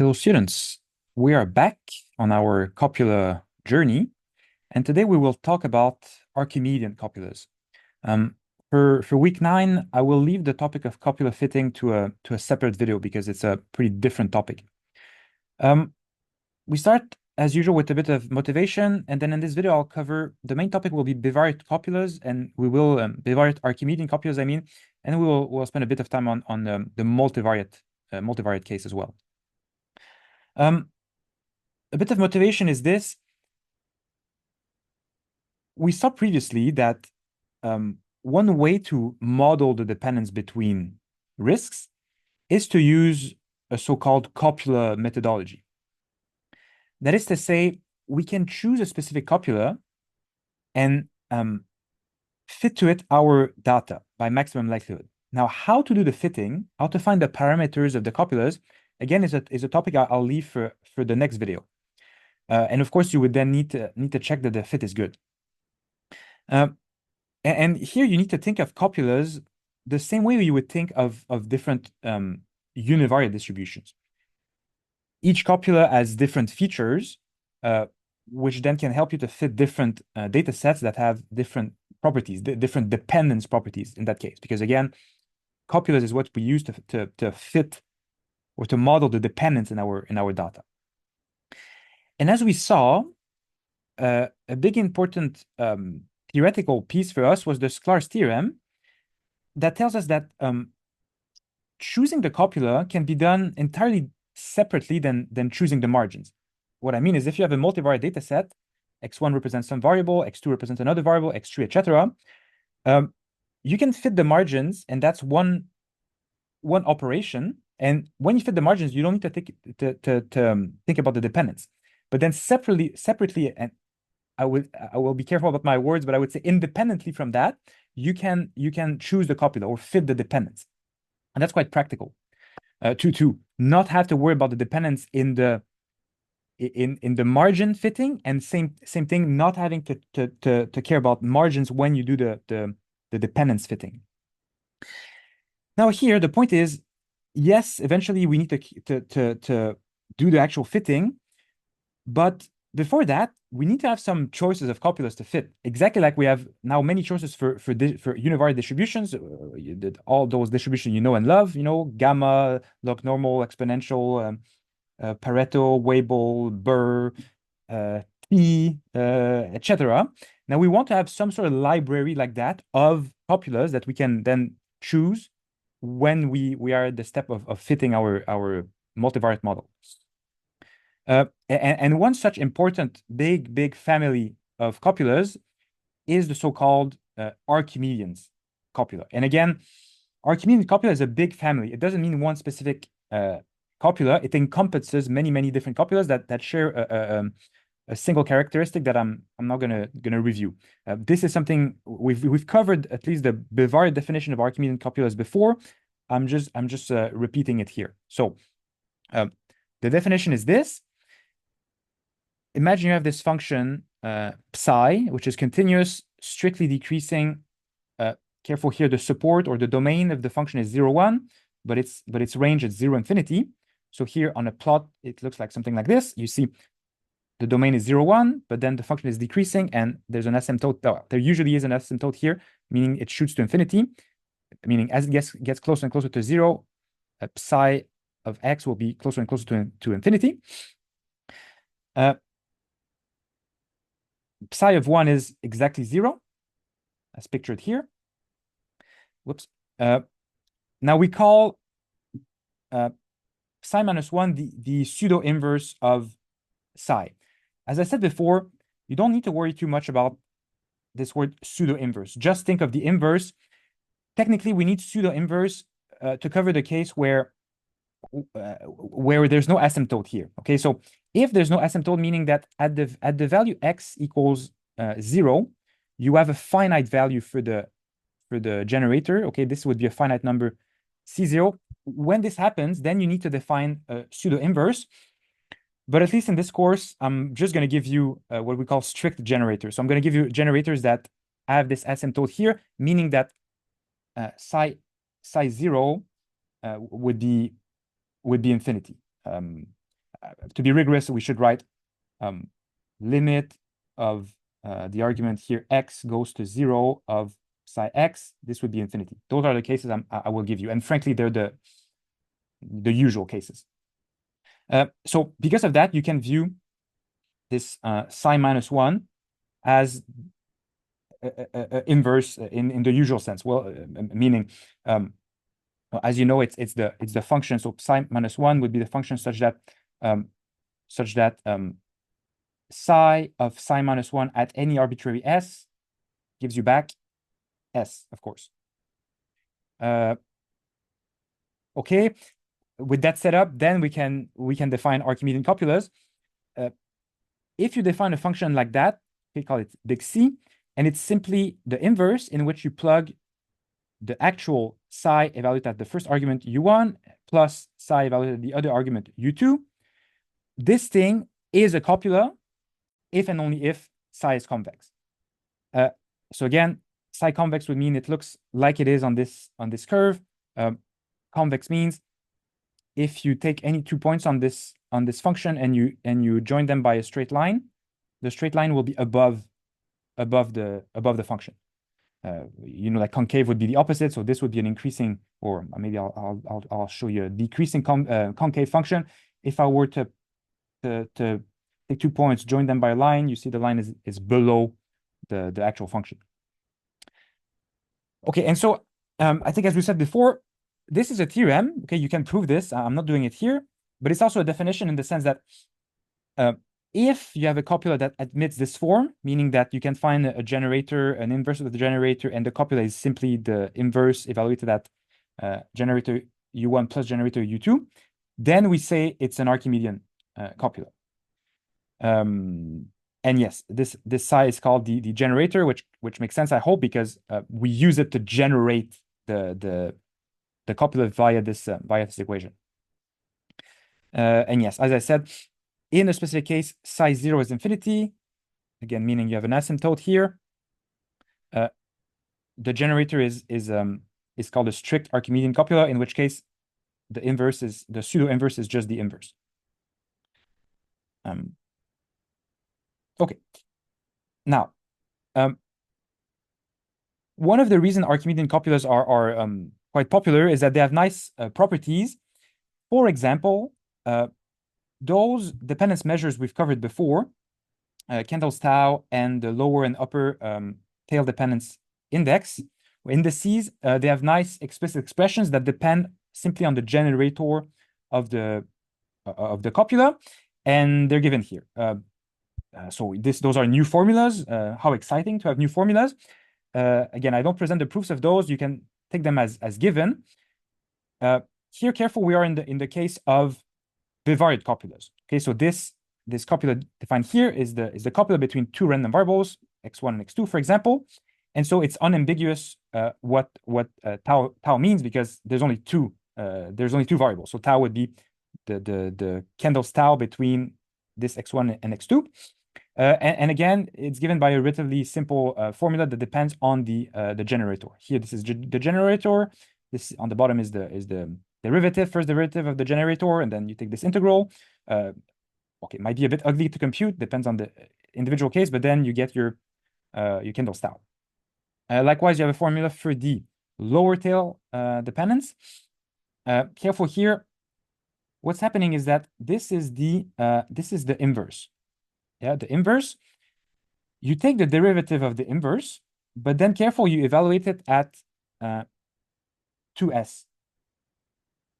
Hello, students. We are back on our copula journey, and today we will talk about Archimedean copulas. For week 9, I will leave the topic of copula fitting to a separate video because it's a pretty different topic. We start as usual with a bit of motivation, and then in this video I'll cover the main topic will be bivariate copulas, and we will bivariate Archimedean copulas, and we'll spend a bit of time on the multivariate case as well. A bit of motivation is this. We saw previously that one way to model the dependence between risks is to use a so-called copula methodology. That is to say, we can choose a specific copula and fit to it our data by maximum likelihood. Now, how to do the fitting, how to find the parameters of the copulas, again, is a topic I'll leave for the next video. And of course, you would then need to check that the fit is good. And here you need to think of copulas the same way you would think of different univariate distributions. Each copula has different features, which then can help you to fit different data sets that have different properties, different dependence properties in that case. Because again, copulas is what we use to fit or to model the dependence in our data. And as we saw, a big important theoretical piece for us was the Sklar's theorem that tells us that choosing the copula can be done entirely separately than choosing the margins. What I mean is if you have a multivariate data set, x1 represents some variable, x2 represents another variable, x3, etc., you can fit the margins, and that's one operation. And when you fit the margins, you don't need to think about the dependence. But then separately, and I will be careful about my words, but I would say independently from that, you can choose the copula or fit the dependence, and that's quite practical. To not have to worry about the dependence in the margin fitting, and same thing, not having to care about margins when you do the dependence fitting. Now here the point is, yes, eventually we need to do the actual fitting, but before that, we need to have some choices of copulas to fit. Exactly like we have now many choices for univariate distributions, all those distributions you know and love, gamma, log normal, exponential, Pareto, Weibull, Burr, T, etc. Now we want to have some sort of library like that of copulas that we can then choose when we are at the step of fitting our multivariate model. And one such important big family of copulas is the so-called Archimedean copula. And again, Archimedean copula is a big family. It doesn't mean one specific copula. It encompasses many different copulas that share a single characteristic that I'm not gonna review. This is something we've covered, at least the bivariate definition of Archimedean copulas before. I'm just repeating it here. So the definition is this. Imagine you have this function psi, which is continuous, strictly decreasing. Careful here, the support or the domain of the function is 0, 1, but its range is 0, infinity. So here on a plot, it looks like something like this. You see the domain is 0, 1, but then the function is decreasing, and there's an asymptote. There usually is an asymptote here, meaning it shoots to infinity, meaning as it gets closer and closer to 0, psi of x will be closer and closer to infinity. Psi of 1 is exactly 0, as pictured here. Whoops. Now we call psi minus 1 the pseudo-inverse of psi. As I said before, you don't need to worry too much about this word pseudo-inverse. Just think of the inverse. Technically, we need pseudo-inverse to cover the case where there's no asymptote here. Okay, so if there's no asymptote, meaning that at the value x equals 0, you have a finite value for the generator. Okay, this would be a finite number C0. When this happens, then you need to define a pseudo-inverse. But at least in this course, I'm just going to give you what we call strict generators. So I'm going to give you generators that have this asymptote here, meaning that psi 0 would be infinity. to be rigorous, we should write limit of the argument here x goes to 0 of psi x. This would be infinity. Those are the cases I will give you, and frankly, they're the usual cases. So because of that, you can view this psi minus 1 as inverse in the usual sense. Well, meaning, as you know, it's the function. So psi minus 1 would be the function such that psi of psi minus 1 at any arbitrary s gives you back s, of course. Okay, with that setup, then we can define Archimedean copulas. If you define a function like that, we call it big C, and it's simply the inverse in which you plug the actual psi evaluated at the first argument u1 plus psi evaluated at the other argument u2. This thing is a copula if and only if psi is convex. So again, psi convex would mean it looks like it is on this curve. Convex means if you take any 2 points on this function and you join them by a straight line, the straight line will be above the function. Like concave would be the opposite, so this would be an increasing, or maybe I'll show you a decreasing concave function. If I were to take 2 points, join them by a line, you see the line is below the actual function. Okay, and so I think as we said before, this is a theorem. Okay, you can prove this. I'm not doing it here, but it's also a definition in the sense that if you have a copula that admits this form, meaning that you can find a generator, an inverse of the generator, and the copula is simply the inverse evaluated at generator u1 plus generator u2, then we say it's an Archimedean copula. And yes, this psi is called the generator, which makes sense, I hope, because we use it to generate the copula via this equation. And yes, as I said, in a specific case, psi 0 is infinity, again, meaning you have an asymptote here. The generator is called a strict Archimedean copula, in which case the pseudo inverse is just the inverse. Okay. Now, one of the reasons Archimedean copulas are quite popular is that they have nice properties. For example, those dependence measures we've covered before, Kendall's tau and the lower and upper tail dependence indices, they have nice explicit expressions that depend simply on the generator of the copula, and they're given here. So those are new formulas. How exciting to have new formulas. Again, I don't present the proofs of those. You can take them as given. Here, careful, we are in the case of bivariate copulas. Okay, so this copula defined here is the copula between two random variables, x1 and x2, for example. And so it's unambiguous what tau means, because there's only two variables. So tau would be the Kendall's tau between this x1 and x2. And again, it's given by a relatively simple formula that depends on the generator. Here, this is the generator. This on the bottom is the first derivative of the generator, and then you take this integral. Okay, it might be a bit ugly to compute, depends on the individual case, but then you get your Kendall's tau. Likewise, you have a formula for the lower tail dependence. Careful here. What's happening is that this is the inverse. Yeah, the inverse. You take the derivative of the inverse, but then careful, you evaluate it at 2s.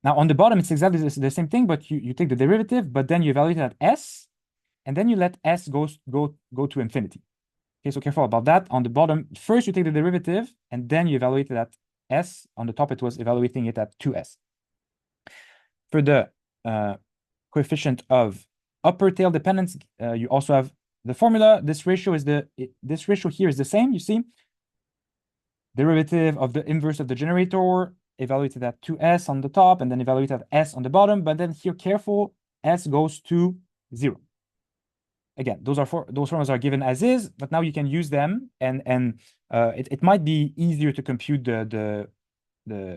Now on the bottom, it's exactly the same thing, but you take the derivative, but then you evaluate it at s, and then you let s go to infinity. Okay, so careful about that. On the bottom, first you take the derivative, and then you evaluate it at s. On the top, it was evaluating it at 2s. For the coefficient of upper tail dependence, you also have the formula. This ratio here is the same. You see, derivative of the inverse of the generator evaluated at 2s on the top, and then evaluated at s on the bottom. But then here, careful, s goes to 0. Again, those formulas are given as is, but now you can use them, and it might be easier to compute the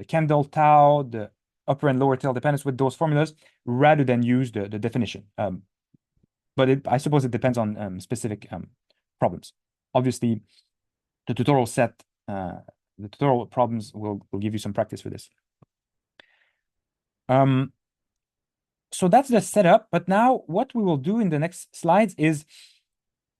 Kendall tau, the upper and lower tail dependence with those formulas rather than use the definition. But I suppose it depends on specific problems. Obviously, the tutorial set, the tutorial problems will give you some practice for this. So that's the setup. But now what we will do in the next slides is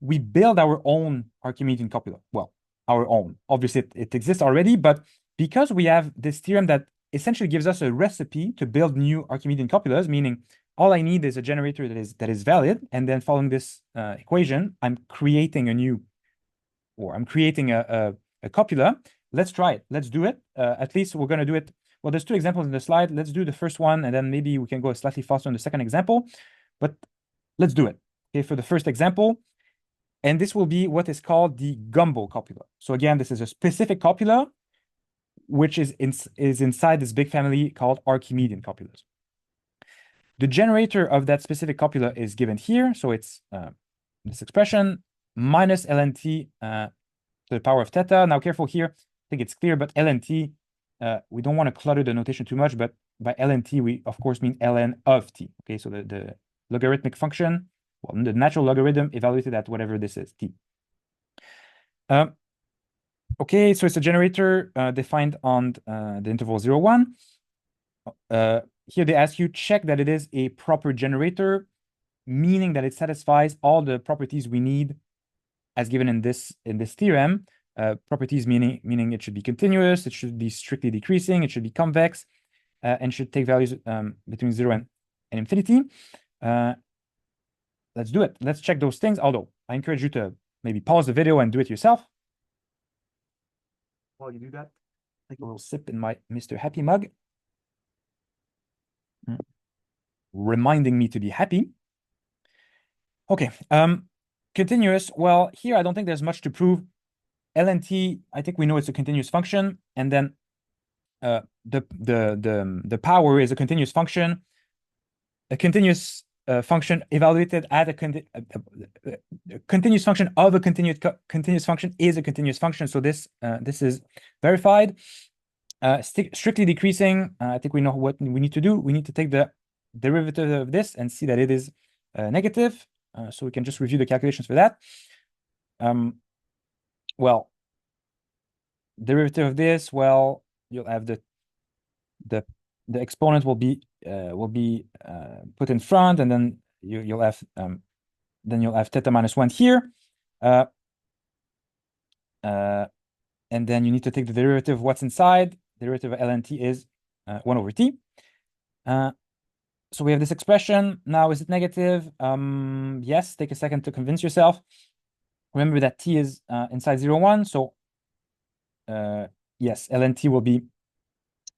we build our own Archimedean copula. Well, our own. Obviously, it exists already, but because we have this theorem that essentially gives us a recipe to build new Archimedean copulas, meaning all I need is a generator that is valid, and then following this equation, I'm creating a new, or I'm creating a copula. Let's try it. Let's do it. At least we're going to do it. Well, there's two examples in the slide. Let's do the first one, and then maybe we can go slightly faster on the second example. But let's do it. Okay, for the first example, and this will be what is called the Gumbel copula. So again, this is a specific copula, which is inside this big family called Archimedean copulas. The generator of that specific copula is given here. So it's this expression minus ln t to the power of theta. Now, careful here. I think it's clear, but ln t, we don't want to clutter the notation too much, but by ln t, we, of course, mean ln of t. Okay, so the logarithmic function, well, the natural logarithm evaluated at whatever this is, t. Okay, so it's a generator defined on the interval 0, 1. Here they ask you, check that it is a proper generator, meaning that it satisfies all the properties we need as given in this theorem. Properties meaning it should be continuous, it should be strictly decreasing, it should be convex, and should take values between 0 and infinity. Let's do it. Let's check those things, although I encourage you to maybe pause the video and do it yourself. While you do that, take a little sip in my Mr. Happy mug. Reminding me to be happy. Okay, continuous. Well, here I don't think there's much to prove. ln t, I think we know it's a continuous function, and then the power is a continuous function. A continuous function evaluated at a continuous function of a continuous function is a continuous function. So this is verified. Strictly decreasing, I think we know what we need to do. We need to take the derivative of this and see that it is negative. So we can just review the calculations for that. Well, derivative of this, well, you'll have the exponent will be put in front, and then you'll have theta minus 1 here. And then you need to take the derivative of what's inside. Derivative of ln t is 1 over t. So we have this expression. Now, is it negative? Yes, take a second to convince yourself. Remember that t is inside 0, 1. So yes, ln t will be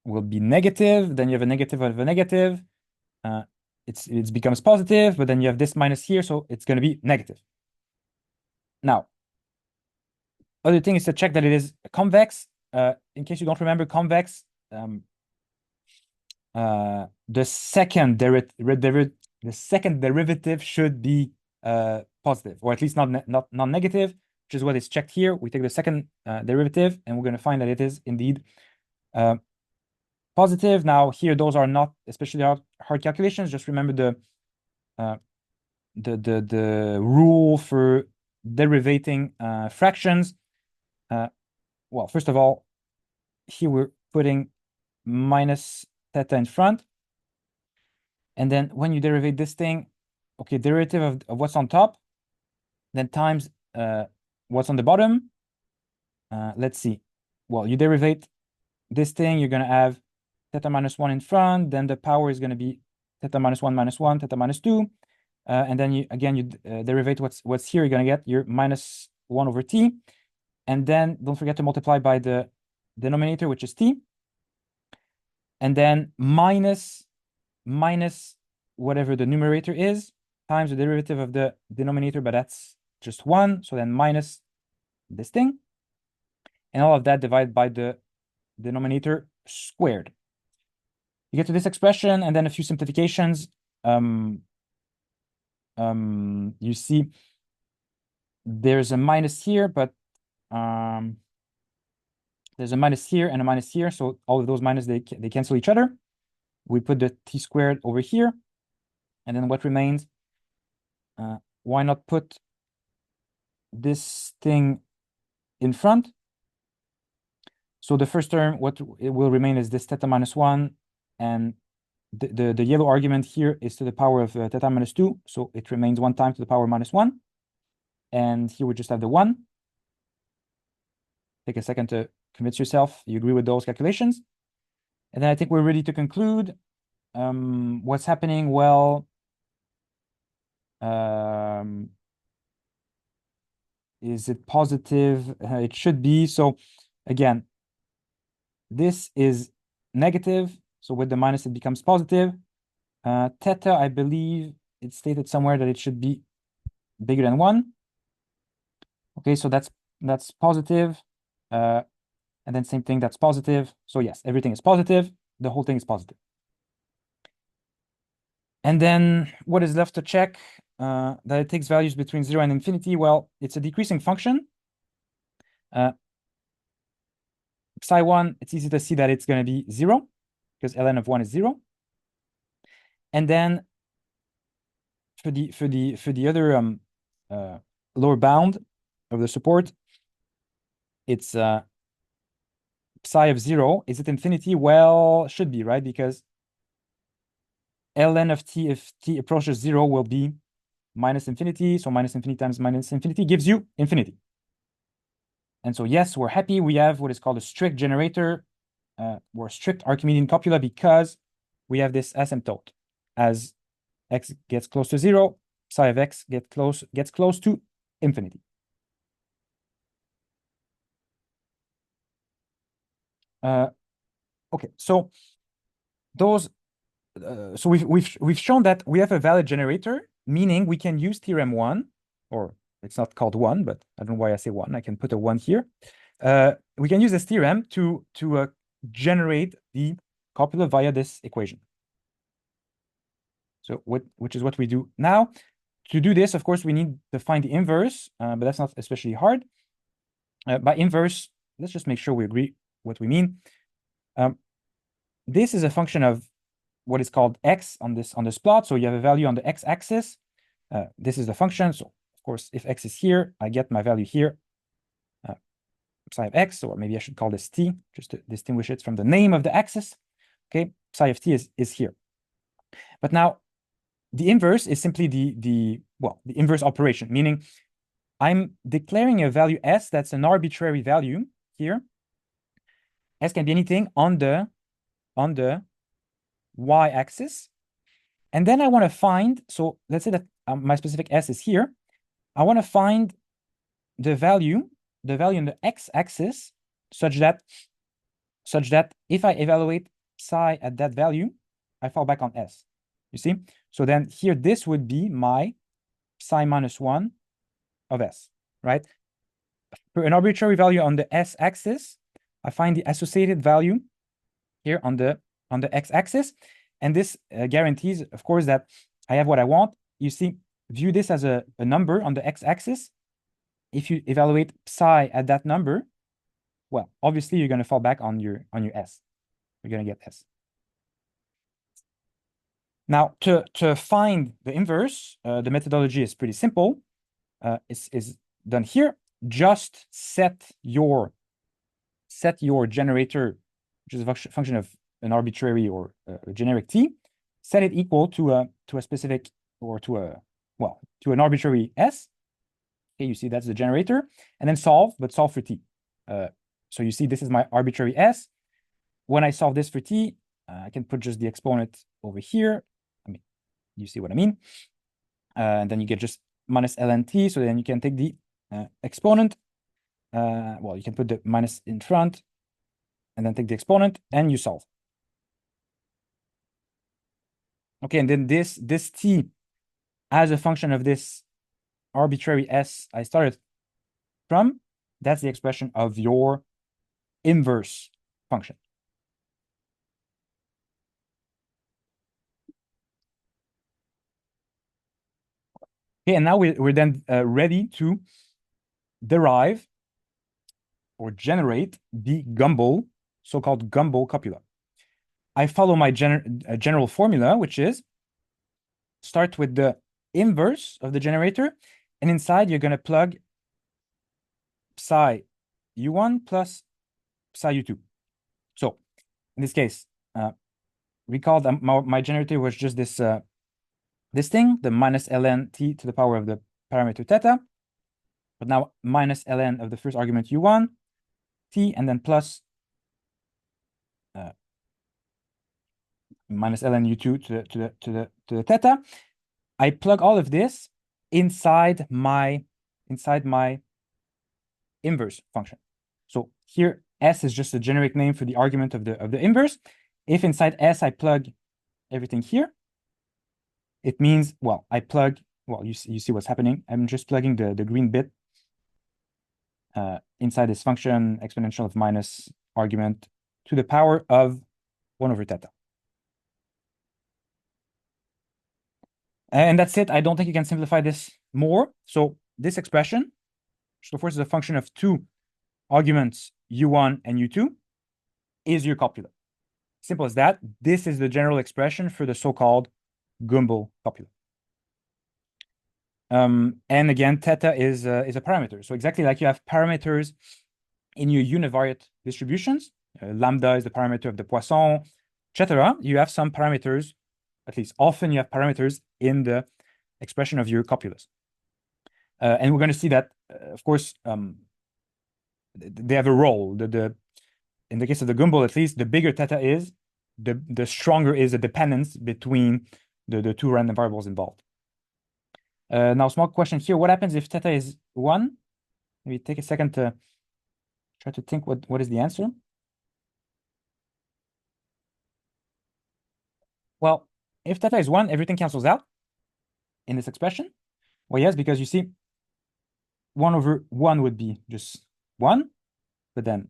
negative. Then you have a negative of a negative. It becomes positive, but then you have this minus here, so it's going to be negative. Now, other thing is to check that it is convex. In case you don't remember, convex, the second derivative should be positive, or at least not non-negative, which is what is checked here. We take the second derivative, and we're going to find that it is indeed positive. Now, here those are not especially hard calculations. Just remember the rule for derivating fractions. Well, first of all, here we're putting minus theta in front. And then when you derivate this thing, okay, derivative of what's on top, then times what's on the bottom. Let's see. Well, you derivate this thing, you're going to have theta minus 1 in front, then the power is going to be theta minus 1 minus 1, theta minus 2. And then you derivate what's here, you're going to get your minus 1 over t. And then don't forget to multiply by the denominator, which is t. And then minus whatever the numerator is, times the derivative of the denominator, but that's just 1. So then minus this thing. And all of that divided by the denominator squared. You get to this expression, and then a few simplifications. You see there's a minus here, but there's a minus here and a minus here. So all of those minus, they cancel each other. we put the t squared over here. And then what remains? Why not put this thing in front? So the first term, what it will remain is this theta minus 1. And the yellow argument here is to the power of theta minus 2. So it remains 1 time to the power minus 1. And here we just have the 1. Take a second to convince yourself you agree with those calculations. And then I think we're ready to conclude. What's happening? Well, is it positive? It should be. So again, this is negative. So with the minus, it becomes positive. Theta, I believe it's stated somewhere that it should be bigger than 1. Okay, so that's positive. And then same thing, that's positive. So yes, everything is positive. The whole thing is positive. And then what is left to check? That it takes values between 0 and infinity. Well, it's a decreasing function. Psi1, it's easy to see that it's going to be 0 because ln of 1 is 0. And then for the other lower bound of the support, it's psi of 0. Is it infinity? Well, should be, right? Because ln of t, if t approaches 0, will be minus infinity. So minus infinity times minus infinity gives you infinity. And so yes, we're happy. We have what is called a strict generator or strict Archimedean copula because we have this asymptote. As x gets close to 0, psi of x gets close to infinity. Okay, so those so we've shown that we have a valid generator, meaning we can use theorem 1, or it's not called 1, but I don't know why I say 1. I can put a 1 here. We can use this theorem to generate the copula via this equation. So which is what we do now. To do this, of course, we need to find the inverse, but that's not especially hard. By inverse, let's just make sure we agree what we mean. This is a function of what is called x on this plot. So you have a value on the x-axis. This is the function. So of course, if x is here, I get my value here, psi of x, or maybe I should call this t, just to distinguish it from the name of the axis. Okay, psi of t is here. But now, the inverse is simply the inverse operation, meaning I'm declaring a value s that's an arbitrary value here. S can be anything on the y-axis. And then I want to find, so let's say that my specific s is here. I want to find the value on the x-axis such that if I evaluate psi at that value, I fall back on s. You see? So then here, this would be my psi minus 1 of s, right? For an arbitrary value on the s-axis, I find the associated value here on the x-axis. And this guarantees, of course, that I have what I want. You see, view this as a number on the x-axis. If you evaluate psi at that number, well, obviously, you're going to fall back on your s. You're going to get s. Now, to find the inverse, the methodology is pretty simple. It's done here. Just set your generator, which is a function of an arbitrary or a generic t, set it equal to a specific, or to an arbitrary s. Okay, you see that's the generator, and then solve for t. So you see this is my arbitrary s. When I solve this for t, I can put just the exponent over here. I mean, you see what I mean. And then you get just minus ln t. So then you can take the exponent. You can put the minus in front, and then take the exponent, and you solve. Okay, and then this t as a function of this arbitrary s I started from, that's the expression of your inverse function. Okay, and now we're then ready to derive or generate the Gumbel, so-called Gumbel copula. I follow my general formula, which is start with the inverse of the generator, and inside you're going to plug psi u1 plus psi u2. So in this case, recall that my generator was just this this thing, the minus ln t to the power of the parameter theta, but now minus ln of the first argument u1 t, and then plus minus ln u2 to the theta. I plug all of this inside my inverse function. So here S is just a generic name for the argument of the inverse. If inside S I plug everything here, it means, well, I plug, well, you see what's happening. I'm just plugging the green bit inside this function exponential of minus argument to the power of 1 over theta. And that's it. I don't think you can simplify this more. So this expression, which of course is a function of two arguments, u1 and u2, is your copula. Simple as that. This is the general expression for the so-called Gumbel copula. And again, theta is a parameter. So exactly like you have parameters in your univariate distributions, lambda is the parameter of the Poisson, etc. You have some parameters, at least often you have parameters in the expression of your copulas. And we're going to see that, of course, they have a role. In the case of the Gumbel, at least, the bigger theta is, the stronger is the dependence between the two random variables involved. Now, small question here. What happens if theta is 1? Maybe take a second to try to think what is the answer. Well, if theta is 1, everything cancels out in this expression. Well, yes, because you see, 1 over 1 would be just 1, but then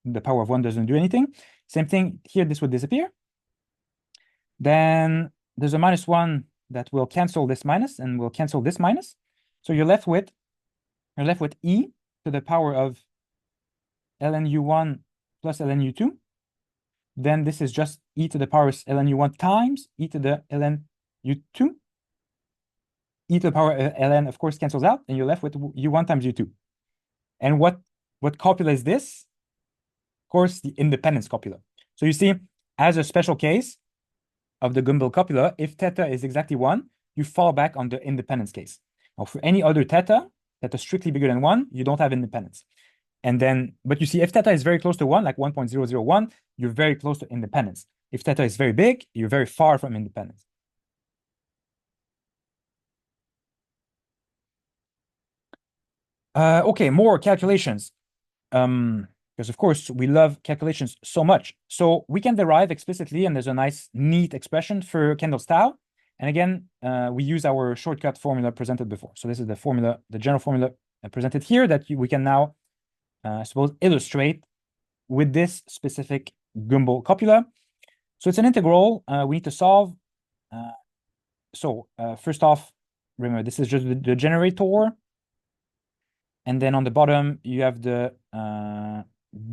the power of 1 doesn't do anything. Same thing here, this would disappear. Then there's a minus 1 that will cancel this minus and will cancel this minus. So you're left with e to the power of ln u1 plus ln u2. Then this is just e to the power of ln u1 times e to the ln u2. E to the power of ln, of course, cancels out, and you're left with u1 times u2. And what copula is this? Of course, the independence copula. So you see, as a special case of the Gumbel copula, if theta is exactly 1, you fall back on the independence case. Now, for any other theta that is strictly bigger than 1, you don't have independence. And then, but you see, if theta is very close to 1, like 1.001, you're very close to independence. If theta is very big, you're very far from independence. Okay, more calculations. Because of course we love calculations so much. So we can derive explicitly, and there's a nice, neat expression for Kendall's tau. And again, we use our shortcut formula presented before. So this is the formula, the general formula presented here that we can now, I suppose, illustrate with this specific Gumbel copula. So it's an integral we need to solve. First off, remember, this is just the generator. And then on the bottom, you have the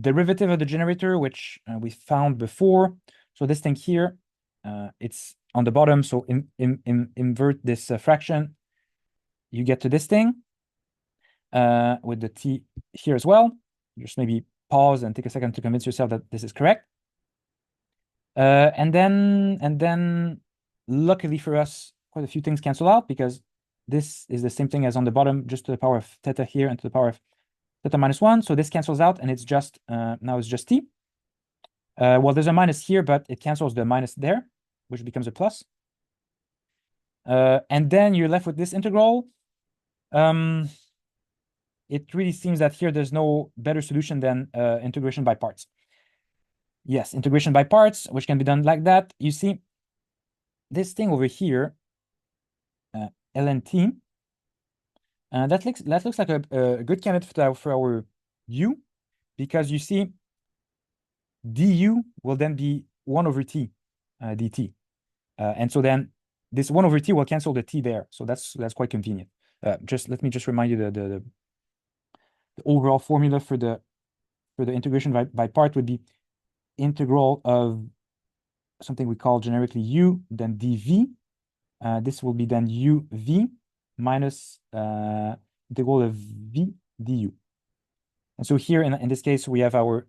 derivative of the generator, which we found before. So this thing here, it's on the bottom. So invert this fraction, you get to this thing with the t here as well. Just maybe pause and take a second to convince yourself that this is correct. And then luckily for us, quite a few things cancel out because this is the same thing as on the bottom, just to the power of theta here and to the power of theta minus 1. So this cancels out, and it's just, now it's just t. Well, there's a minus here, but it cancels the minus there, which becomes a plus. And then you're left with this integral. It really seems that here there's no better solution than integration by parts. Yes, integration by parts, which can be done like that. You see, this thing over here, ln t, that looks like a good candidate for our u, because you see du will then be 1 over t dt. And so then this 1 over t will cancel the t there. So that's quite convenient. Let me just remind you the overall formula for the integration by part would be integral of something we call generically u, then dv. This will be then uv minus integral of v du. And so here, in this case, we have our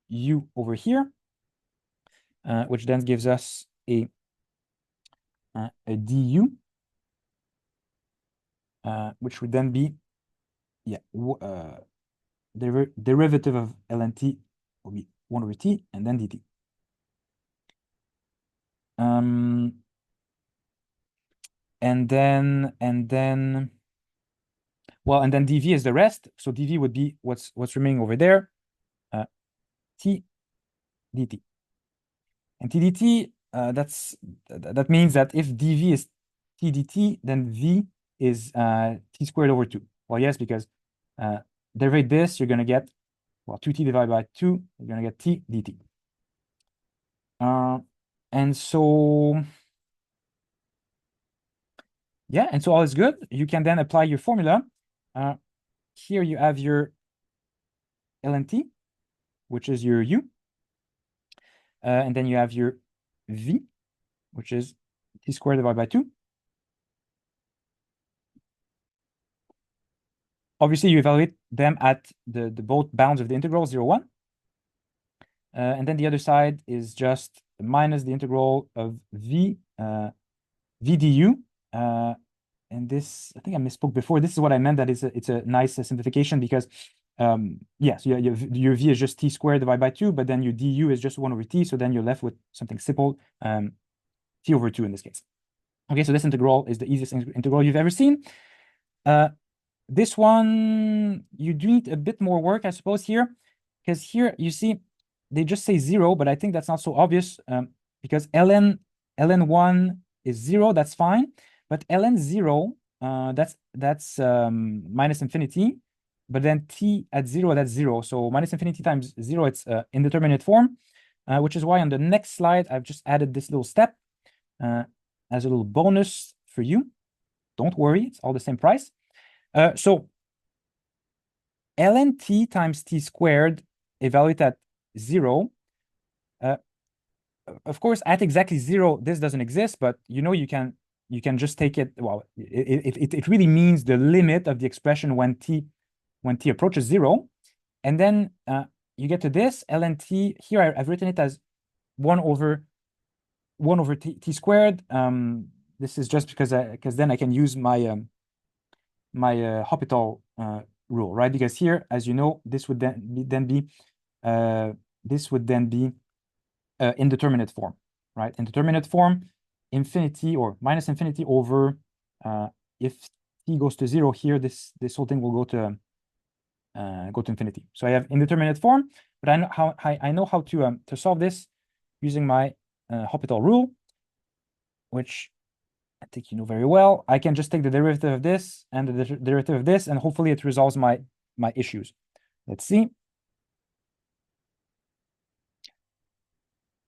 u over here, which then gives us a du, which would then be, derivative of ln t will be 1 over t, and then dt. And then dv is the rest. So dv would be what's remaining over there, t dt. And t dt, that means that if dv is t dt, then v is t squared over 2. Well, yes, because derivate this, you're going to get, well, 2t divided by 2, you're going to get t dt. And so, yeah, and so all is good. You can then apply your formula. Here you have your ln t, which is your u. And then you have your v, which is t squared divided by 2. Obviously, you evaluate them at the both bounds of the integral, 0, 1. And then the other side is just minus the integral of v du. And this, I think I misspoke before. This is what I meant, that it's a nice simplification, because yeah, so your v is just t squared divided by 2, but then your du is just 1 over t, so then you're left with something simple, t over 2 in this case. Okay, so this integral is the easiest integral you've ever seen. This one, you do need a bit more work, I suppose, here, because here you see they just say 0, but I think that's not so obvious, because ln1 is 0, that's fine, but ln 0, that's minus infinity, but then t at 0, that's 0. So minus infinity times 0, it's indeterminate form, which is why on the next slide, I've just added this little step as a little bonus for you. Don't worry, it's all the same price. So ln t times t squared evaluate at 0. Of course, at exactly 0, this doesn't exist, but you know you can just take it. Well, it really means the limit of the expression when t approaches 0, and then you get to this ln t. Here I've written it as 1 over t squared. This is just because then I can use my my Hospital rule, right? Because here, as you know, this would then be indeterminate form, right? Indeterminate form, infinity or minus infinity over if t goes to 0 here, this whole thing will go to infinity. So I have indeterminate form, but I know how to solve this using my Hospital rule, which I think you know very well. I can just take the derivative of this and the derivative of this, and hopefully it resolves my issues. Let's see.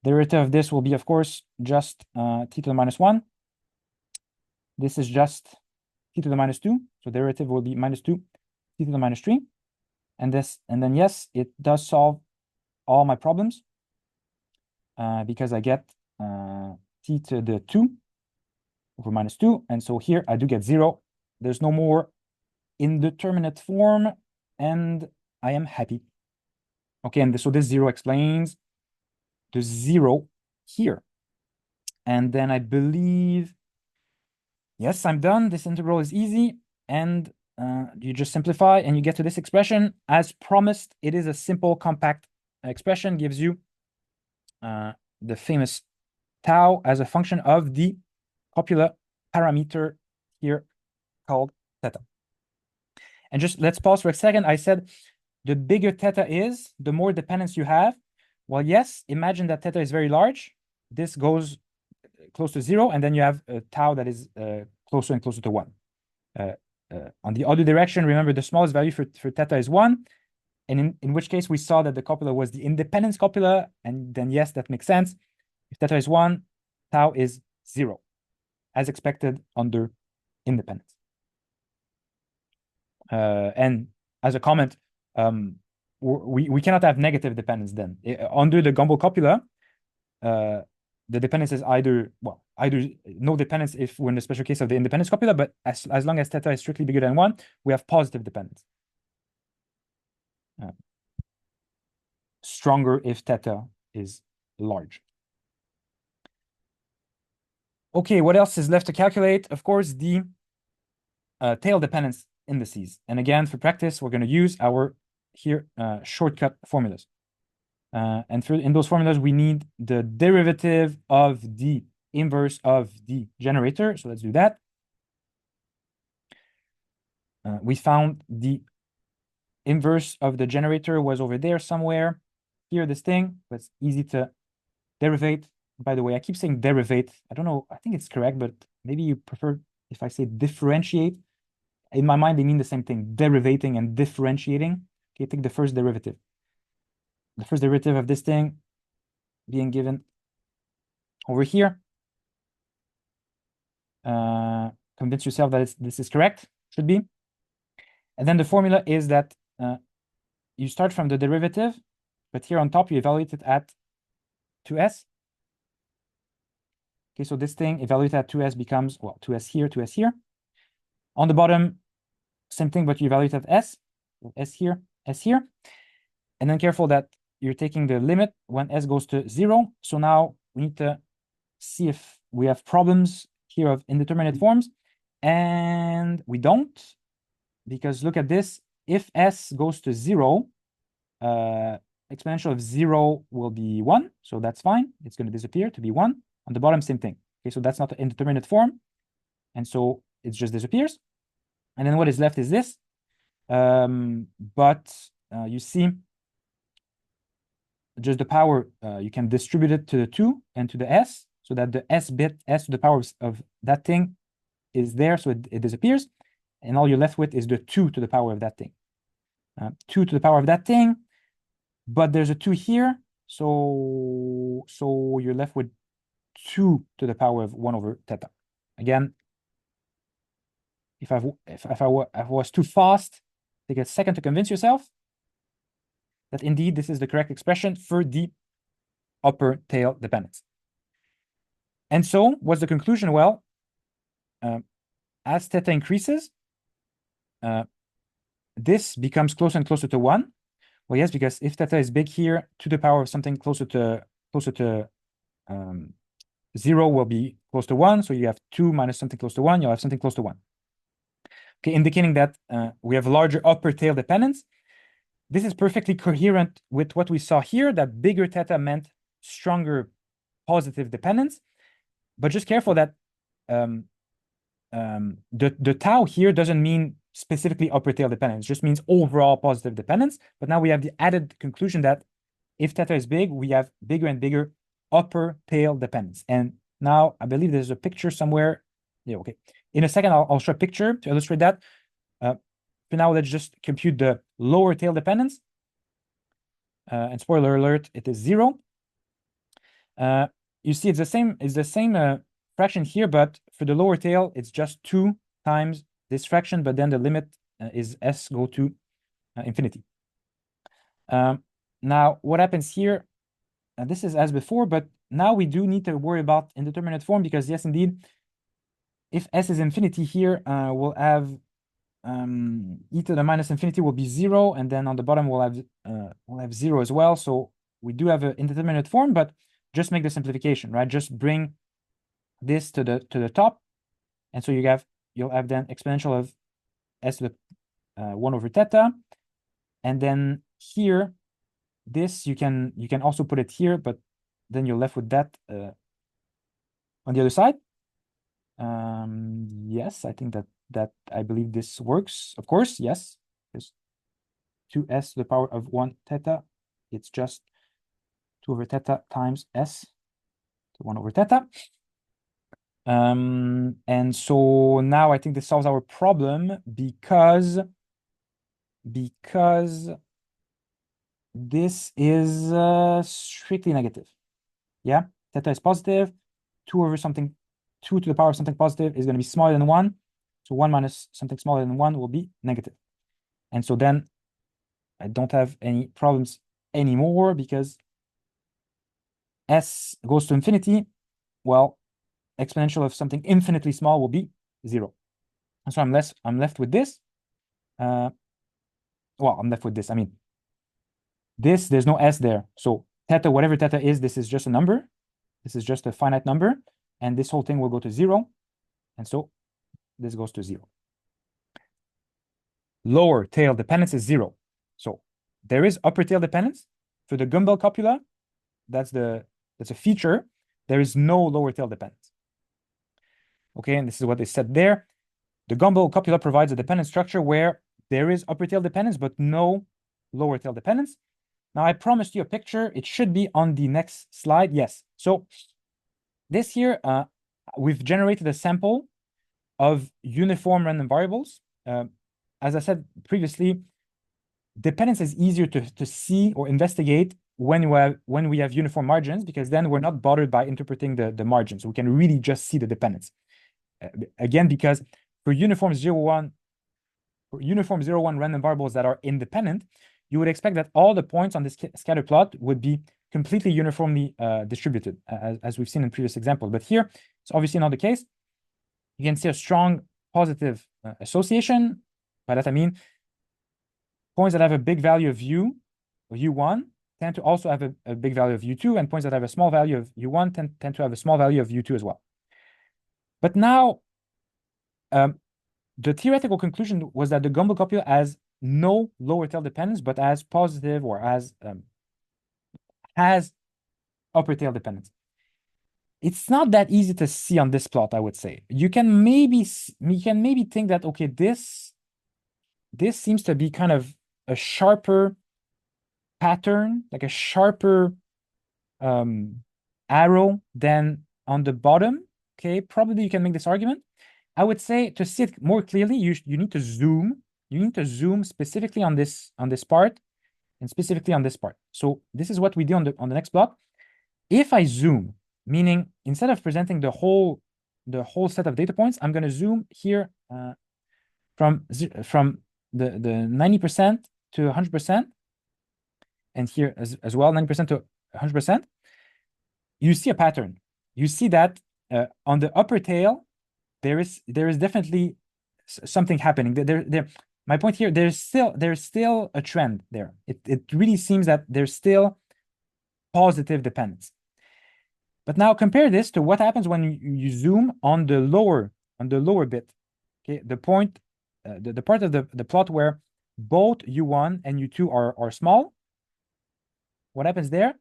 Derivative of this will be, of course, just t to the minus 1. This is just t to the minus 2. So derivative will be minus 2 t to the minus 3. And then yes, it does solve all my problems because I get t to the 2 over minus 2. And so here I do get 0. There's no more indeterminate form, and I am happy. Okay, and so this 0 explains the 0 here. And then I believe, yes, I'm done. This integral is easy. And you just simplify and you get to this expression. As promised, it is a simple compact expression, gives you the famous tau as a function of the copula parameter here called theta. And just let's pause for a second. I said the bigger theta is, the more dependence you have. Well, yes, imagine that theta is very large. This goes close to 0, and then you have a tau that is closer and closer to 1. On the other direction, remember the smallest value for theta is 1. And in which case we saw that the copula was the independence copula. And then, yes, that makes sense. If theta is 1, tau is 0, as expected under independence. And as a comment, we cannot have negative dependence then. Under the Gumbel copula, the dependence is either no dependence if we're in the special case of the independence copula, but as long as theta is strictly bigger than 1, we have positive dependence. Stronger if theta is large. Okay, what else is left to calculate? Of course, the tail dependence indices. And again, for practice, we're going to use our shortcut formulas. And in those formulas, we need the derivative of the inverse of the generator. So let's do that. We found the inverse of the generator was over there somewhere. Here, this thing, but it's easy to derivate. By the way, I keep saying derivate. I don't know. I think it's correct, but maybe you prefer if I say differentiate. In my mind, they mean the same thing, derivating and differentiating. Okay, take the first derivative. The first derivative of this thing being given over here. Convince yourself that this is correct, should be. And then the formula is that you start from the derivative, but here on top, you evaluate it at 2s. Okay, so this thing evaluated at 2s becomes, well, 2s here, 2s here. On the bottom, same thing, but you evaluate at s. S here, s here. And then careful that you're taking the limit when s goes to 0. So now we need to see if we have problems here of indeterminate forms. And we don't, because look at this. If s goes to 0, exponential of 0 will be 1. So that's fine. It's going to disappear to be 1. On the bottom, same thing. Okay, so that's not an indeterminate form. And so it just disappears. And then what is left is this. But you see, just the power, you can distribute it to the 2 and to the s, so that the s bit, s to the power of that thing is there, so it disappears. And all you're left with is the 2 to the power of that thing. 2 to the power of that thing, but there's a 2 here, so you're left with 2 to the power of 1 over theta. Again, if I was too fast, take a second to convince yourself that indeed this is the correct expression for the upper tail dependence. And so what's the conclusion? Well, as theta increases, this becomes closer and closer to 1. Well, yes, because if theta is big here, to the power of something closer to 0 will be close to 1. So you have 2 minus something close to 1, you'll have something close to 1. Okay, indicating that we have larger upper tail dependence. This is perfectly coherent with what we saw here, that bigger theta meant stronger positive dependence. But just careful that the tau here doesn't mean specifically upper tail dependence, just means overall positive dependence. But now we have the added conclusion that if theta is big, we have bigger and bigger upper tail dependence. And now I believe there's a picture somewhere. Yeah, okay. In a second, I'll show a picture to illustrate that. For now, let's just compute the lower tail dependence. And spoiler alert, it is 0. You see, it's the same fraction here, but for the lower tail, it's just 2 times this fraction, but then the limit is s go to infinity. Now, what happens here? This is as before, but now we do need to worry about indeterminate form, because yes, indeed, if s is infinity here, we'll have e to the minus infinity will be 0, and then on the bottom we'll have 0 as well. So we do have an indeterminate form, but just make the simplification, right? Just bring this to the top, and so you'll have then exponential of s to the 1 over theta, and then here this you can also put it here, but then you're left with that on the other side. Yes, I think that I believe this works. Of course, yes, there's 2s to the power of 1 theta. It's just 2 over theta times s to 1 over theta. And so now I think this solves our problem, because this is strictly negative. Yeah, theta is positive. 2 over something, 2 to the power of something positive is going to be smaller than 1. So 1 minus something smaller than 1 will be negative. And so then I don't have any problems anymore, because s goes to infinity. well, exponential of something infinitely small will be 0. And so I'm left with this. Well, I'm left with this. I mean, there's no s there. So theta, whatever theta is, this is just a number. This is just a finite number. And this whole thing will go to 0. And so this goes to 0. Lower tail dependence is 0. So there is upper tail dependence. For the Gumbel copula, that's a feature. There is no lower tail dependence. Okay, and this is what they said there. The Gumbel copula provides a dependent structure where there is upper tail dependence, but no lower tail dependence. Now, I promised you a picture. It should be on the next slide. Yes. So this here, we've generated a sample of uniform random variables. As I said previously, dependence is easier to see or investigate when we have uniform margins, because then we're not bothered by interpreting the margins. We can really just see the dependence. Again, because for uniform 0, 1 random variables that are independent, you would expect that all the points on this scatter plot would be completely uniformly distributed, as we've seen in previous examples. But here, it's obviously not the case. You can see a strong positive association. By that I mean points that have a big value of u1 tend to also have a big value of u2, and points that have a small value of u1 tend to have a small value of u2 as well. But now, the theoretical conclusion was that the Gumbel copula has no lower tail dependence, but has positive or has upper tail dependence. It's not that easy to see on this plot, I would say. You can maybe think that, okay, this seems to be kind of a sharper pattern, like a sharper arrow than on the bottom. Okay, probably you can make this argument. I would say to see it more clearly, you need to zoom. You need to zoom specifically on this part and specifically on this part. So this is what we do on the next plot. If I zoom, meaning instead of presenting the whole set of data points, I'm going to zoom here from the 90% to 100%, and here as well 90% to 100%. You see a pattern. You see that on the upper tail, there is definitely something happening. My point here, there's still a trend there. It really seems that there's still positive dependence. But now compare this to what happens when you zoom on the lower bit. Okay, the point, the part of the plot where both u1 and u2 are small. What happens there?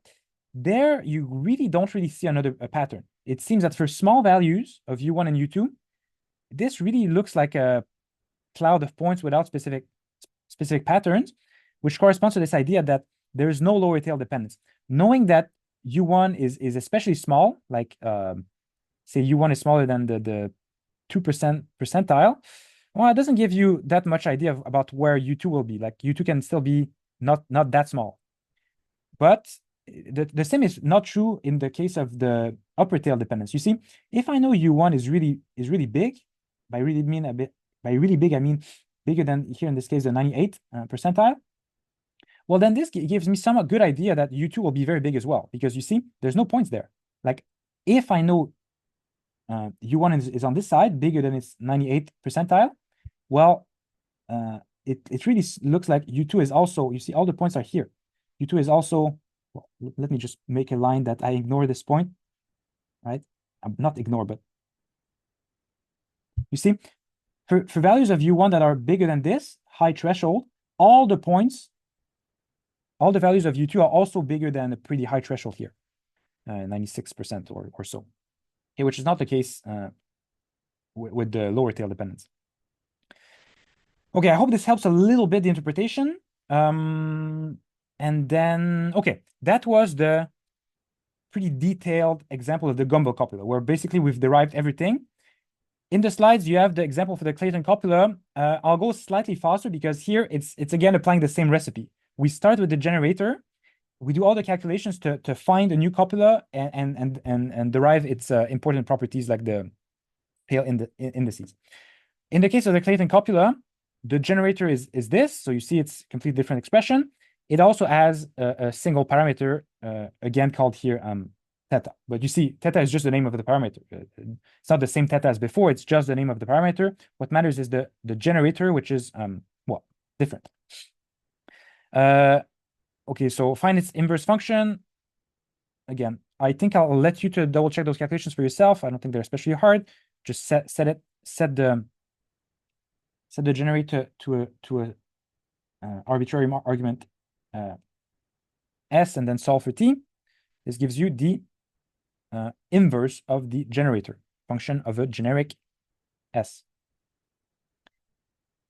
There you really don't see a pattern. It seems that for small values of u1 and u2, this really looks like a cloud of points without specific patterns, which corresponds to this idea that there is no lower tail dependence. Knowing that u1 is especially small, like say u1 is smaller than the 2% percentile, well, it doesn't give you that much idea about where u2 will be. Like u2 can still be not that small. But the same is not true in the case of the upper tail dependence. You see, if I know u1 is really big, by really big, I mean bigger than, here in this case, the 98 percentile, well, then this gives me somewhat good idea that u2 will be very big as well, because you see, there's no points there. Like if I know u1 is on this side, bigger than its 98 percentile, well, it really looks like u2 is also, you see, all the points are here. u2 is also, well, let me just make a line that I ignore this point, right? Not ignore, but you see, for values of u1 that are bigger than this high threshold, all the values of u2 are also bigger than a pretty high threshold here, 96% or so. Okay, which is not the case with the lower tail dependence. Okay, I hope this helps a little bit the interpretation. And then, okay, that was the pretty detailed example of the Gumbel copula, where basically we've derived everything. In the slides, you have the example for the Clayton copula. I'll go slightly faster because here it's again applying the same recipe. We start with the generator. We do all the calculations to find a new copula and derive its important properties like the tail indices. In the case of the Clayton copula, the generator is this. So you see it's a completely different expression. It also has a single parameter, again called here theta. But you see, theta is just the name of the parameter. It's not the same theta as before. It's just the name of the parameter. What matters is the generator, which is, well, different. Okay, so find its inverse function. Again, I think I'll let you to double check those calculations for yourself. I don't think they're especially hard. Just set the generator to a arbitrary argument s, and then solve for t. This gives you the inverse of the generator function of a generic s.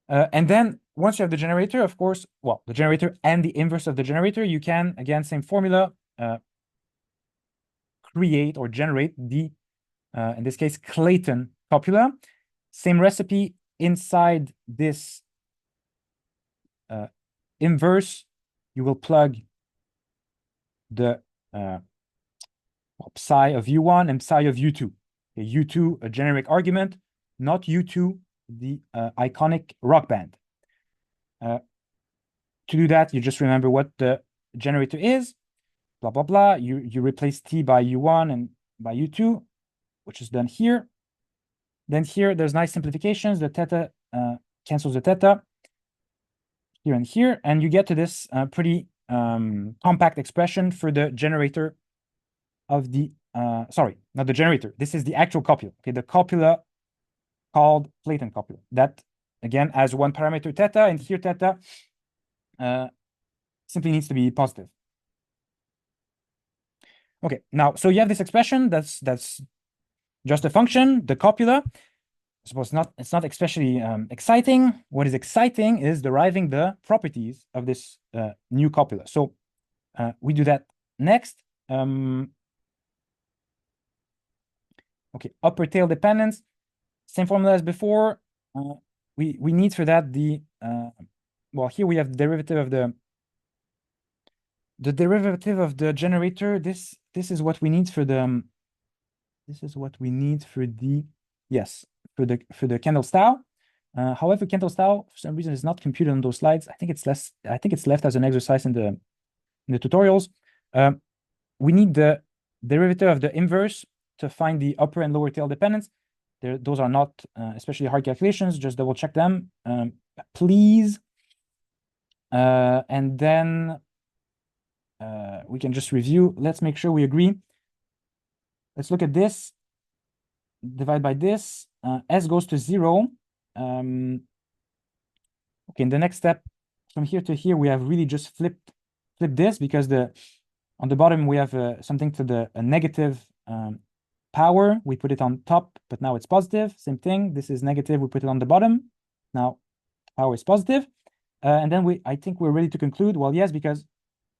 And then once you have the generator, of course, well, the generator and the inverse of the generator, you can, again, same formula, create or generate the, in this case, Clayton copula. Same recipe inside this inverse. You will plug the psi of u1 and psi of u2. Okay, u2, a generic argument, not u2, the iconic rock band. To do that, you just remember what the generator is, blah, blah, blah. You replace t by u1 and by u2, which is done here. Then here, there's nice simplifications. The theta cancels the theta here and here, and you get to this pretty compact expression for the generator of the, sorry, not the generator. This is the actual copula, okay, the copula called Clayton copula. That, again, as one parameter theta, and here theta simply needs to be positive. Okay, now, so you have this expression that's just a function, the copula. I suppose it's not especially exciting. What is exciting is deriving the properties of this new copula. So we do that next. Okay, upper tail dependence, same formula as before. We need for that the well, here we have the derivative of the derivative of the generator. This is what we need for the yes, for the Kendall style. However, Kendall style for some reason is not computed on those slides. I think it's left as an exercise in the tutorials. We need the derivative of the inverse to find the upper and lower tail dependence. Those are not especially hard calculations. Just double check them, please. And then we can just review. Let's make sure we agree. Let's look at this. Divide by this. S goes to 0. Okay, in the next step, from here to here, we have really just flipped this, because on the bottom we have something to the negative power. We put it on top, but now it's positive. Same thing. This is negative. We put it on the bottom. Now power is positive. And then I think we're ready to conclude. Well, yes, because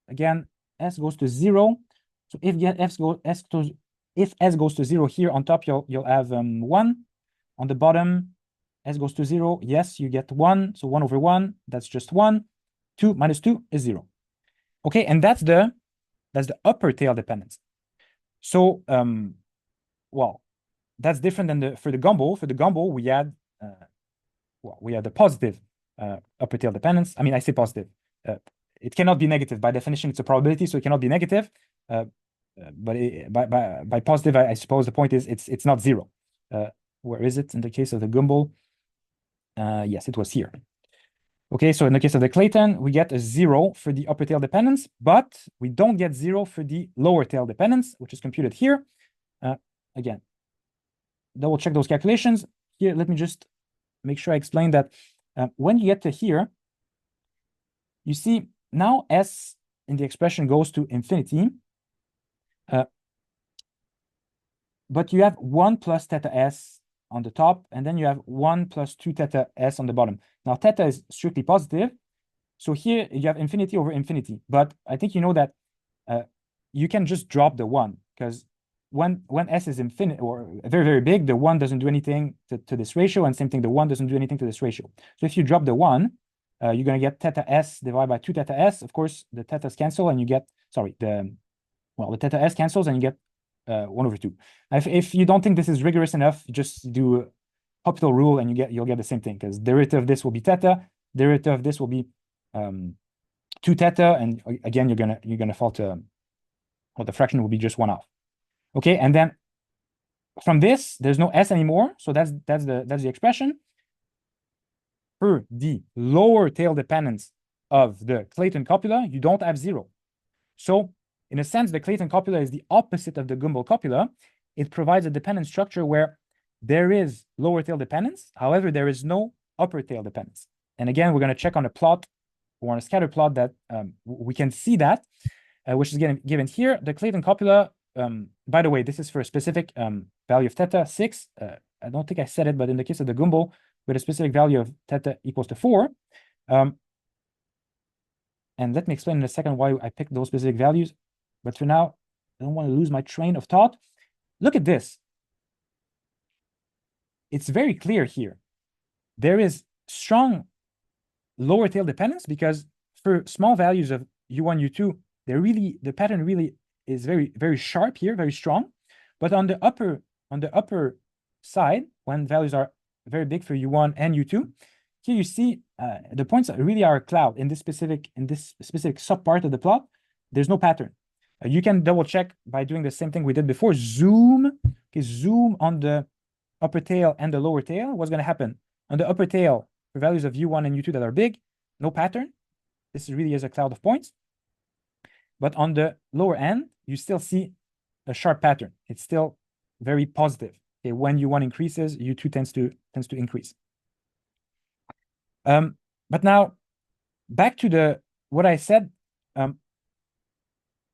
again, S goes to 0. So if S goes to 0 here on top, you'll have 1. On the bottom, S goes to 0. Yes, you get 1. So 1 over 1, that's just 1. 2 minus 2 is 0. Okay, and that's the upper tail dependence. So well, that's different than for the Gumbel. For the Gumbel, we had the positive upper tail dependence. I mean, I say positive. It cannot be negative. By definition, it's a probability, so it cannot be negative. But by positive, I suppose the point is it's not 0. Where is it in the case of the Gumbel? Yes, it was here. Okay, so in the case of the Clayton, we get a 0 for the upper tail dependence, but we don't get 0 for the lower tail dependence, which is computed here. Again, double check those calculations. Here, let me just make sure I explain that when you get to here, you see now S in the expression goes to infinity. But you have 1 plus theta S on the top, and then you have 1 plus 2 theta S on the bottom. Now, theta is strictly positive. So here you have infinity over infinity. But I think you know that you can just drop the 1, because when S is infinite or very, very big, the 1 doesn't do anything to this ratio, and same thing, the 1 doesn't do anything to this ratio. So if you drop the 1, you're going to get theta S divided by 2 theta S. Of course, the thetas cancel, and you get, sorry, the theta S cancels, and you get 1 over 2. If you don't think this is rigorous enough, just do Hopital rule, and you'll get the same thing, because derivative of this will be theta, derivative of this will be 2 theta, and again you're gonna fall to, well, the fraction will be just 1 off. Okay, and then from this, there's no S anymore. So that's the expression. For the lower tail dependence of the Clayton copula, you don't have zero. So in a sense, the Clayton copula is the opposite of the Gumbel copula. It provides a dependent structure where there is lower tail dependence. However, there is no upper tail dependence. And again, we're going to check on a plot or on a scatter plot that we can see that, which is given here. The Clayton copula, by the way, this is for a specific value of theta 6. I don't think I said it, but in the case of the Gumbel, with a specific value of theta equals to 4. And let me explain in a second why I picked those specific values. But for now, I don't want to lose my train of thought. Look at this. It's very clear here. There is strong lower tail dependence because for small values of U1, U2, the pattern really is very, very sharp here, very strong. But on the upper side, when values are very big for U1 and U2, here you see the points really are a cloud in this specific subpart of the plot. There's no pattern. You can double check by doing the same thing we did before. Zoom on the upper tail and the lower tail. What's going to happen on the upper tail for values of U1 and U2 that are big? No pattern. This really is a cloud of points. But on the lower end, you still see a sharp pattern. It's still very positive. Okay, when U1 increases, U2 tends to increase. But now back to what I said.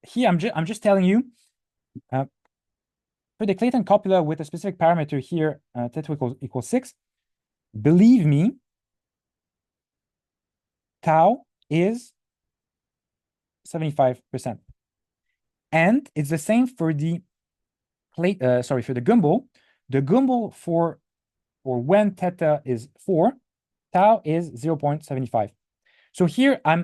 Here I'm just telling you for the Clayton copula with a specific parameter here, theta equals 6. Believe me, tau is 75%, and it's the same for the for the Gumbel. The Gumbel for when theta is 4, tau is 0.75. So here I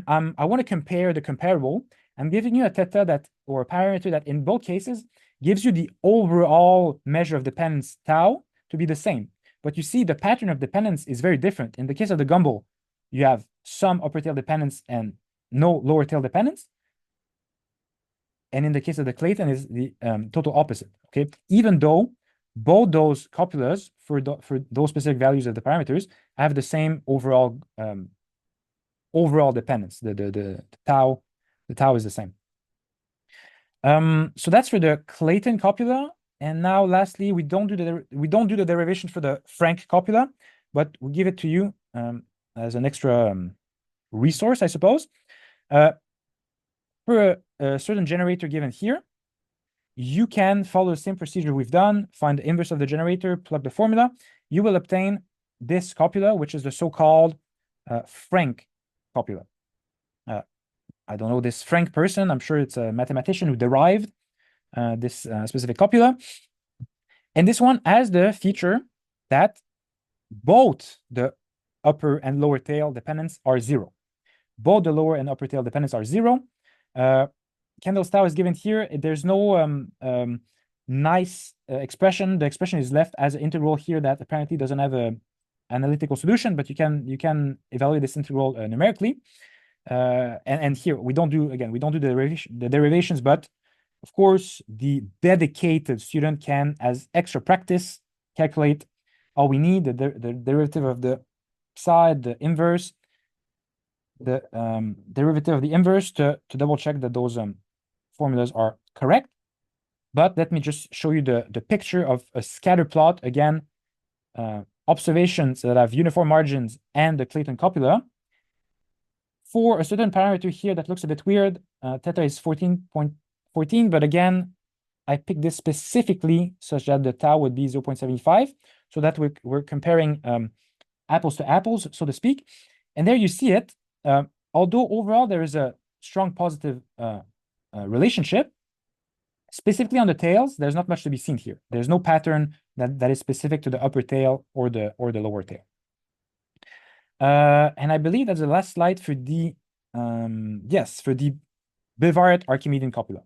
want to compare the comparable. I'm giving you a theta or a parameter that in both cases gives you the overall measure of dependence tau to be the same. But you see the pattern of dependence is very different. In the case of the Gumbel, you have some upper tail dependence and no lower tail dependence. And in the case of the Clayton is the total opposite. Okay, even though both those copulas for those specific values of the parameters have the same overall dependence. The tau is the same. So that's for the Clayton copula. And now lastly, we don't do the derivation for the Frank copula, but we give it to you as an extra resource, I suppose. For a certain generator given here, you can follow the same procedure we've done, find the inverse of the generator, plug the formula. You will obtain this copula, which is the so-called Frank copula. I don't know this Frank person. I'm sure it's a mathematician who derived this specific copula. And this one has the feature that both the upper and lower tail dependence are 0. Both the lower and upper tail dependence are 0. Kendall's tau is given here. There's no nice expression. The expression is left as an integral here that apparently doesn't have an analytical solution, but you can evaluate this integral numerically. And here we don't do the derivations, but of course the dedicated student can, as extra practice, calculate all we need, the derivative of the side, the inverse, the derivative of the inverse to double check that those formulas are correct. But let me just show you the picture of a scatter plot. Again, observations that have uniform margins and the Clayton copula. For a certain parameter here that looks a bit weird, theta is 14.14, but again, I picked this specifically such that the tau would be 0.75, so that we're comparing apples to apples, so to speak. And there you see it. Although overall there is a strong positive relationship, specifically on the tails, there's not much to be seen here. There's no pattern that is specific to the upper tail or the lower tail. And I believe that's the last slide for the for the bivariate Archimedean copula.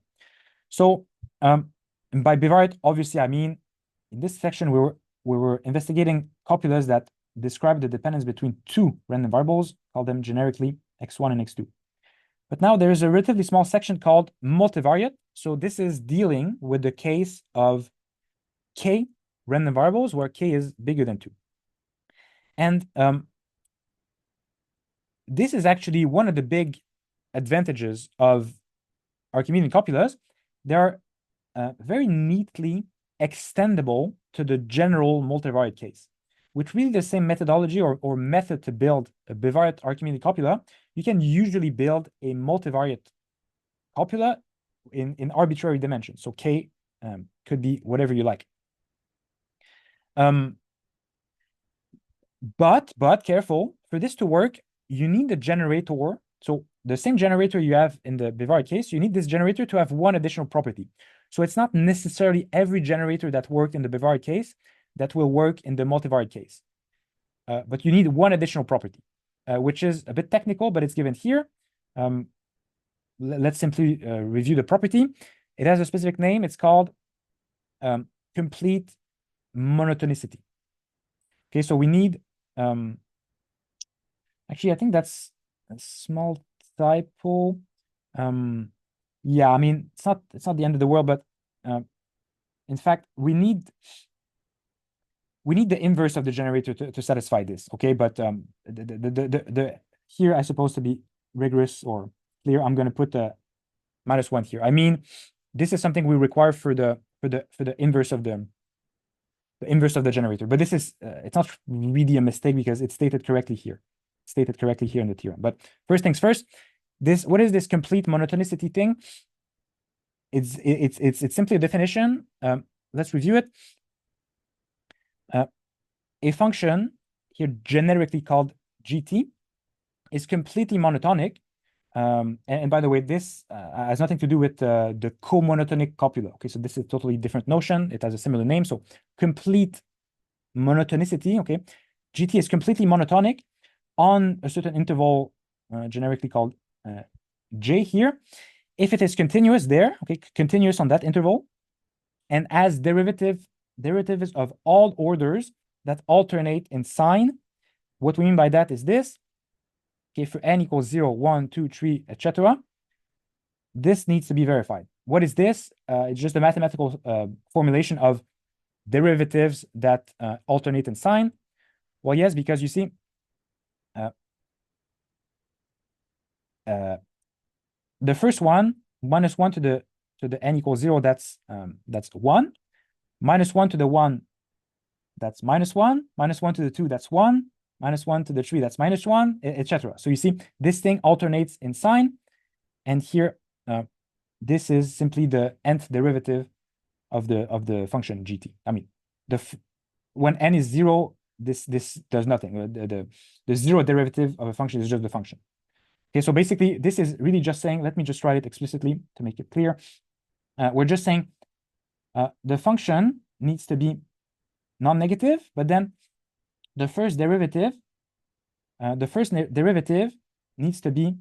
So by bivariate, obviously I mean in this section we were investigating copulas that describe the dependence between two random variables, call them generically x1 and x2. But now there is a relatively small section called multivariate. So this is dealing with the case of k random variables where k is bigger than 2. And this is actually one of the big advantages of Archimedean copulas. They're very neatly extendable to the general multivariate case. With really the same methodology or method to build a bivariate Archimedean copula, you can usually build a multivariate copula in arbitrary dimensions. So k could be whatever you like. But careful, for this to work, you need the generator. So the same generator you have in the bivariate case, you need this generator to have one additional property. So it's not necessarily every generator that worked in the bivariate case that will work in the multivariate case. But you need one additional property, which is a bit technical, but it's given here. Let's simply review the property. It has a specific name. It's called complete monotonicity. Okay, so we need actually, I think that's a small typo. Yeah, I mean, it's not the end of the world, but in fact, we need the inverse of the generator to satisfy this. Okay, but here I suppose to be rigorous or clear, I'm going to put the -1 here. I mean, this is something we require for the inverse of the inverse of the generator, but this is it's not really a mistake because it's stated correctly here. It's stated correctly here in the theorem. But first things first, what is this complete monotonicity thing? It's simply a definition. Let's review it. A function here generically called GT is completely monotonic. And by the way, this has nothing to do with the comonotonic copula. Okay, so this is a totally different notion. It has a similar name. So complete monotonicity, okay. GT is completely monotonic on a certain interval generically called J here. If it is continuous there, okay, continuous on that interval, and as derivatives of all orders that alternate in sign, what we mean by that is this. Okay, for n equals 0, 1, 2, 3, etc., this needs to be verified. What is this? It's just a mathematical formulation of derivatives that alternate in sign. Well, yes, because you see, the first one, -1 to the n equals 0, that's 1. -1 to the 1, that's -1. -1 to the 2, that's 1. -1 to the 3, that's -1, etc. So you see, this thing alternates in sign, and here this is simply the nth derivative of the function GT. I mean, when n is 0, this does nothing. The zero derivative of a function is just the function. Okay, so basically, this is really just saying, let me just write it explicitly to make it clear. We're just saying the function needs to be non-negative, but then the first derivative needs to be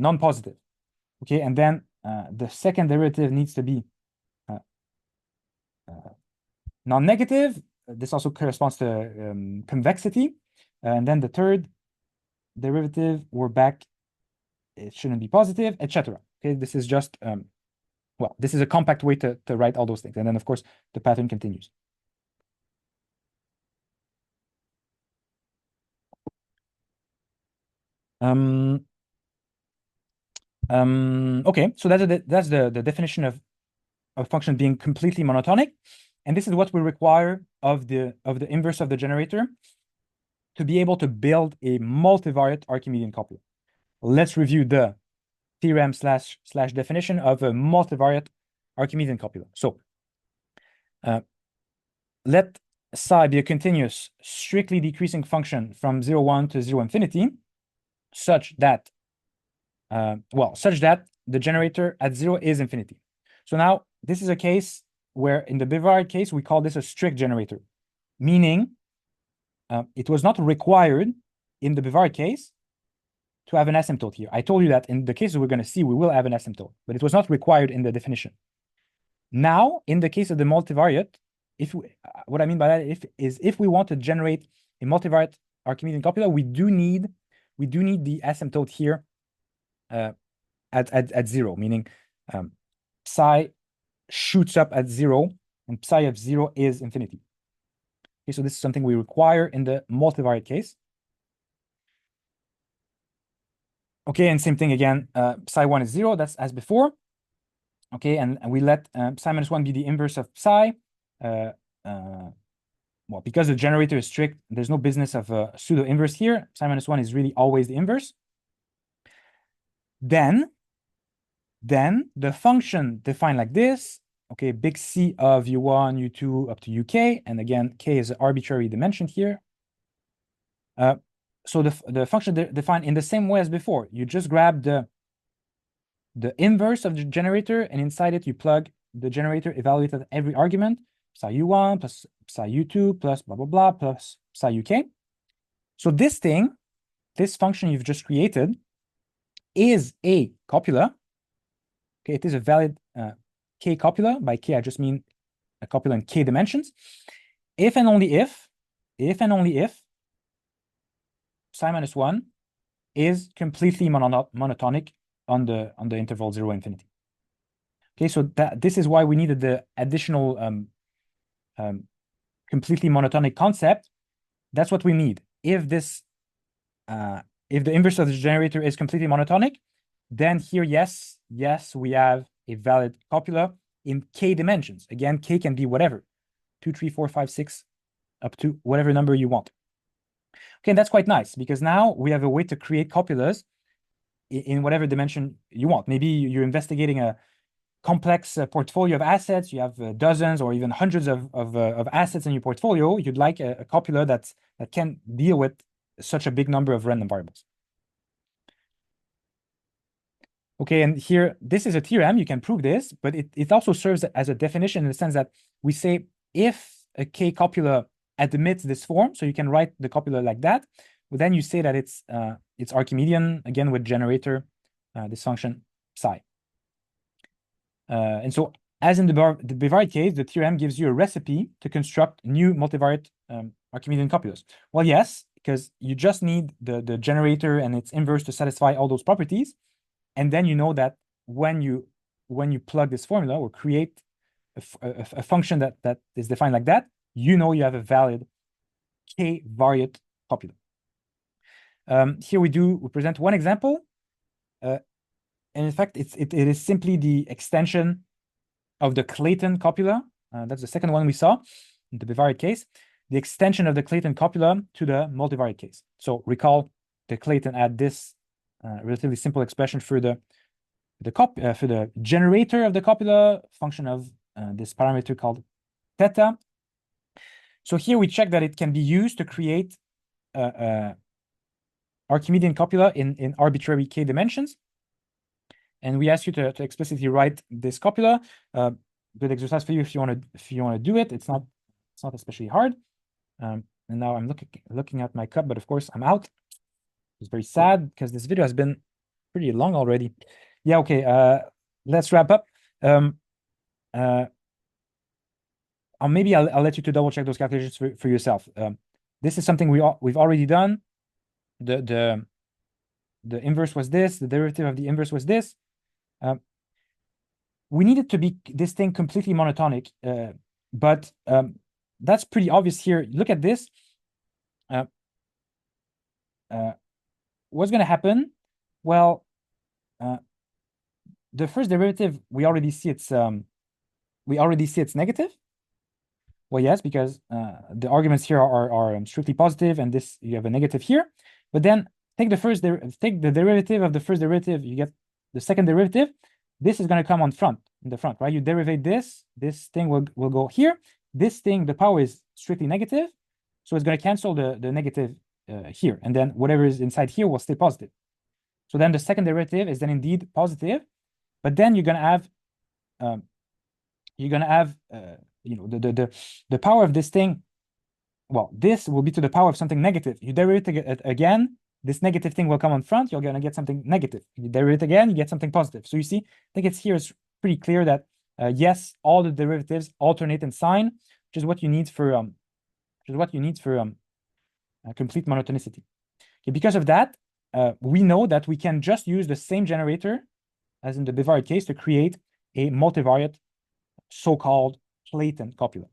non-positive. Okay, and then the second derivative needs to be non-negative. This also corresponds to convexity. And then the third derivative, we're back, it shouldn't be positive, etc. Okay, this is just, well, this is a compact way to write all those things. And then, of course, the pattern continues. Okay, so that's the definition of a function being completely monotonic. And this is what we require of the inverse of the generator to be able to build a multivariate Archimedean copula. Let's review the theorem slash definition of a multivariate Archimedean copula. So let psi be a continuous, strictly decreasing function from 0, 1 to 0, infinity, such that the generator at 0 is infinity. So now this is a case where in the bivariate case, we call this a strict generator, meaning it was not required in the bivariate case to have an asymptote here. I told you that in the cases we're going to see, we will have an asymptote, but it was not required in the definition. Now, in the case of the multivariate, what I mean by that if we want to generate a multivariate Archimedean copula, we do need the asymptote here at 0, meaning psi shoots up at 0 and psi of 0 is infinity. Okay, so this is something we require in the multivariate case. Okay, and same thing again, psi 1 is 0, that's as before. Okay, and we let psi minus 1 be the inverse of psi. Well, because the generator is strict, there's no business of a pseudo inverse here. Psi minus 1 is really always the inverse. Then the function defined like this, okay, big C of U1, U2 up to UK, and again, K is an arbitrary dimension here. So the function defined in the same way as before. You just grab the inverse of the generator, and inside it you plug the generator evaluated at every argument, psi U1 plus psi U2 plus blah, blah, blah, plus psi UK. So this function you've just created is a copula. Okay, it is a valid k copula. By k, I just mean a copula in k dimensions. If and only if psi minus 1 is completely monotonic on the interval 0 infinity. Okay, so this is why we needed the additional completely monotonic concept. That's what we need. If the inverse of the generator is completely monotonic, then here, yes, we have a valid copula in k dimensions. Again, k can be whatever, 2, 3, 4, 5, 6, up to whatever number you want. Okay, and that's quite nice because now we have a way to create copulas in whatever dimension you want. Maybe you're investigating a complex portfolio of assets. You have dozens or even hundreds of assets in your portfolio. You'd like a copula that can deal with such a big number of random variables. Okay, and here, this is a theorem. You can prove this, but it also serves as a definition in the sense that we say if a k copula admits this form, so you can write the copula like that, but then you say that it's Archimedean, again, with generator, this function psi. And so, as in the bivariate case, the theorem gives you a recipe to construct new multivariate Archimedean copulas. Well, yes, because you just need the generator and its inverse to satisfy all those properties. And then you know that when you plug this formula or create a function that is defined like that, you know you have a valid k-variate copula. Here we present one example. And in fact, it is simply the extension of the Clayton copula. That's the second one we saw in the bivariate case. The extension of the Clayton copula to the multivariate case. So recall the Clayton had this relatively simple expression for the generator of the copula, function of this parameter called theta. So here we check that it can be used to create Archimedean copula in arbitrary k dimensions. And we ask you to explicitly write this copula. Good exercise for you if you want to do it. It's not especially hard. And now I'm looking at my cup, but of course I'm out. It's very sad because this video has been pretty long already. Yeah, okay. Let's wrap up. Maybe I'll let you to double check those calculations for yourself. This is something we've already done. The inverse was this. The derivative of the inverse was this. We need it to be this thing completely monotonic, but that's pretty obvious here. Look at this. What's going to happen? Well, the first derivative we already see it's negative. Well, yes, because the arguments here are strictly positive, and this you have a negative here. But then take the derivative of the first derivative, you get the second derivative. This is going to come in the front, right? You derivate this thing will go here. This thing, the power is strictly negative, so it's going to cancel the negative here, and then whatever is inside here will stay positive. So then the second derivative is then indeed positive, but then you're going to have the power of this thing. Well, this will be to the power of something negative. You derive it again, this negative thing will come on front, you're going to get something negative. You derive it again, you get something positive. So you see, I think it's pretty clear that yes, all the derivatives alternate in sign, which is what you need for complete monotonicity. Okay, because of that, we know that we can just use the same generator as in the bivariate case to create a multivariate so-called Clayton copula,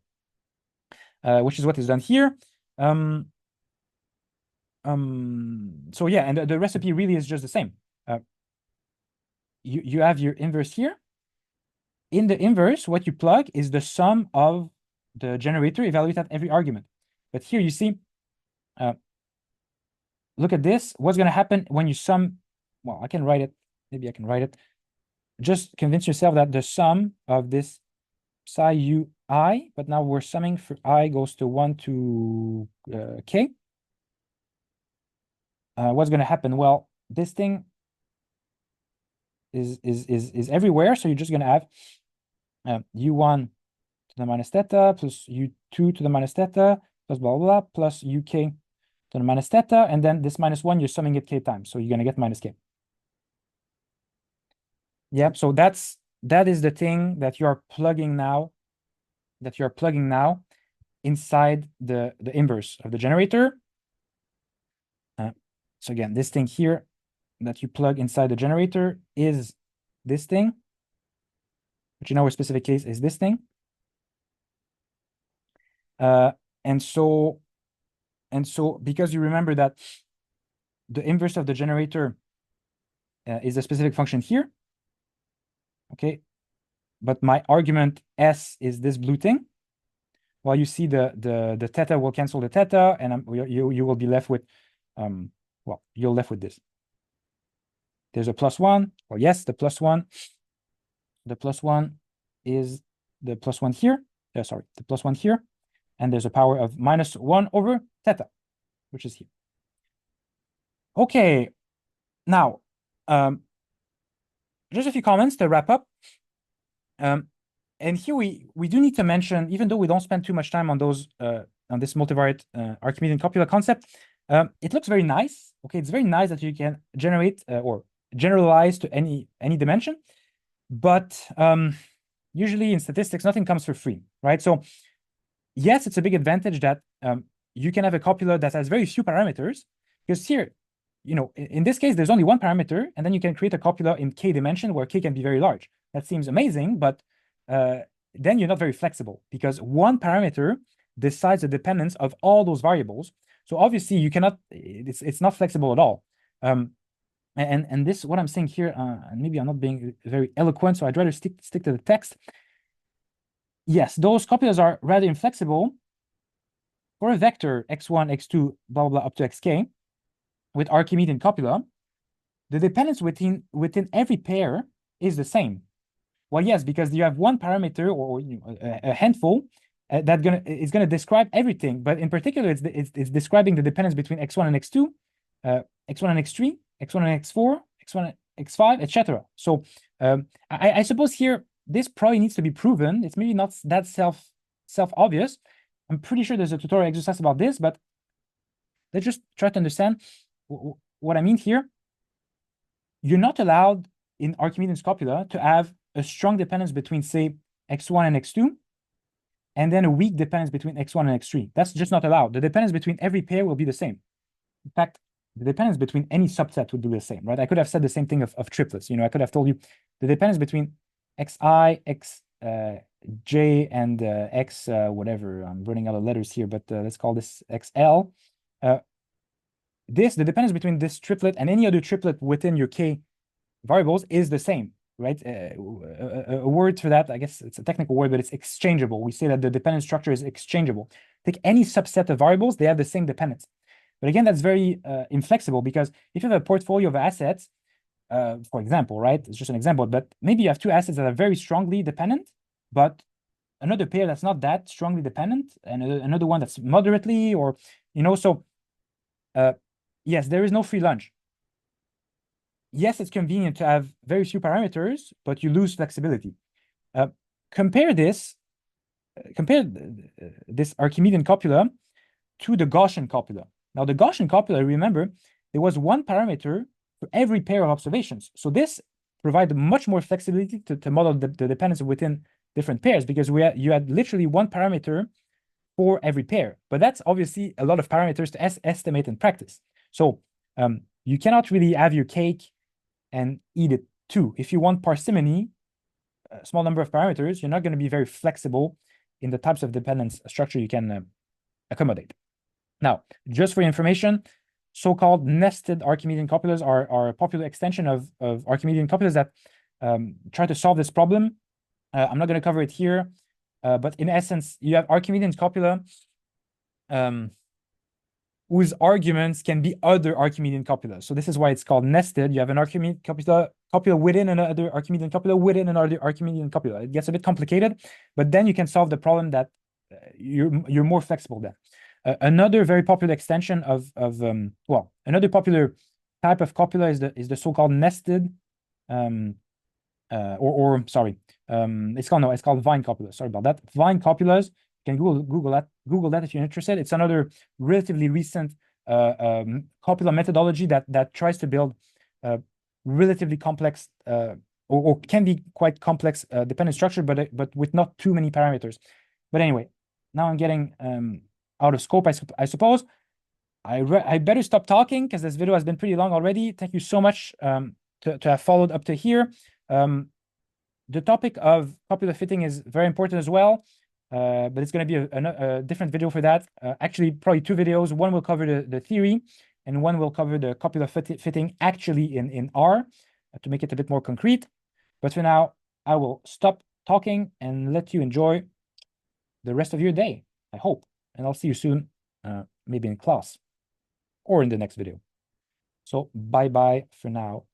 which is what is done here. So yeah, and the recipe really is just the same. You have your inverse here. In the inverse, what you plug is the sum of the generator evaluated at every argument. But here you see, look at this. What's going to happen when you sum? Well, I can write it. Maybe I can write it. Just convince yourself that the sum of this psi u I, but now we're summing for I goes to 1 to k. What's going to happen? Well, this thing is everywhere, so you're just going to have u1 to the minus theta plus u2 to the minus theta plus blah, blah, blah, plus uk to the minus theta, and then this minus 1, you're summing it k times, so you're going to get minus k. Yep, so that is the thing that you are plugging now, inside the inverse of the generator. So again, this thing here that you plug inside the generator is this thing, which in our specific case is this thing. And so because you remember that the inverse of the generator is a specific function here, okay, but my argument S is this blue thing. Well, you see the theta will cancel the theta, and you will be left with, well, you're left with this. There's a +1. Well, yes, the +1. The +1 is the +1 here. Sorry, the +1 here. And there's a power of -1 over theta, which is here. Okay, now, just a few comments to wrap up. And here we do need to mention, even though we don't spend too much time on those on this multivariate Archimedean copula concept, it looks very nice. Okay, it's very nice that you can generate or generalize to any dimension, but usually in statistics nothing comes for free, right? So yes, it's a big advantage that you can have a copula that has very few parameters, because here, you know, in this case there's only one parameter, and then you can create a copula in k dimension where k can be very large. That seems amazing, but then you're not very flexible, because one parameter decides the dependence of all those variables. So obviously you cannot, it's not flexible at all. And this, what I'm saying here, and maybe I'm not being very eloquent, so I'd rather stick to the text. Yes, those copulas are rather inflexible for a vector x1, x2, blah, blah, blah, up to xk with Archimedean copula. The dependence within every pair is the same. Well, yes, because you have one parameter or you know, a handful that is gonna describe everything, but in particular, it's describing the dependence between x1 and x2, x1 and x3, x1 and x4, x1 and x5, etc. So I suppose here this probably needs to be proven. It's maybe not that self-obvious. I'm pretty sure there's a tutorial exercise about this, but let's just try to understand what I mean here. You're not allowed in Archimedean copula to have a strong dependence between, say, x1 and x2, and then a weak dependence between x1 and x3. That's just not allowed. The dependence between every pair will be the same. In fact, the dependence between any subset would be the same, right? I could have said the same thing of triplets. You know, I could have told you the dependence between xi, xj, and x whatever. I'm running out of letters here, but let's call this xl. The dependence between this triplet and any other triplet within your k variables is the same, right? A word for that, I guess it's a technical word, but it's exchangeable. We say that the dependent structure is exchangeable. Take any subset of variables, they have the same dependence. But again, that's very inflexible, because if you have a portfolio of assets, for example, right? It's just an example, but maybe you have two assets that are very strongly dependent, but another pair that's not that strongly dependent, and another one that's moderately, or, you know, so yes, there is no free lunch. Yes, it's convenient to have very few parameters, but you lose flexibility. Compare this Archimedean copula to the Gaussian copula. Now, the Gaussian copula, remember, there was one parameter for every pair of observations. So this provided much more flexibility to model the dependence within different pairs, because you had literally one parameter for every pair. But that's obviously a lot of parameters to estimate in practice. So you cannot really have your cake and eat it too. If you want parsimony, a small number of parameters, you're not going to be very flexible in the types of dependence structure you can accommodate. Now, just for your information, so-called nested Archimedean copulas are a popular extension of Archimedean copulas that try to solve this problem. I'm not going to cover it here, but in essence, you have Archimedean copula whose arguments can be other Archimedean copulas. So this is why it's called nested. You have an Archimedean copula within another Archimedean copula within another Archimedean copula. It gets a bit complicated, but then you can solve the problem that you're more flexible then. Another very popular extension of well, another popular type of copula is the so-called nested sorry, it's called vine copula. Sorry about that. Vine copulas. You can Google that if you're interested. It's another relatively recent copula methodology that tries to build relatively complex or can be quite complex dependent structure, but with not too many parameters. But anyway, now I'm getting out of scope, I suppose. I better stop talking because this video has been pretty long already. Thank you so much to have followed up to here. The topic of copula fitting is very important as well, but it's going to be a different video for that. Actually, probably two videos. One will cover the theory, and one will cover the copula fitting actually in R to make it a bit more concrete. But for now, I will stop talking and let you enjoy the rest of your day, I hope. And I'll see you soon, maybe in class or in the next video. So bye-bye for now.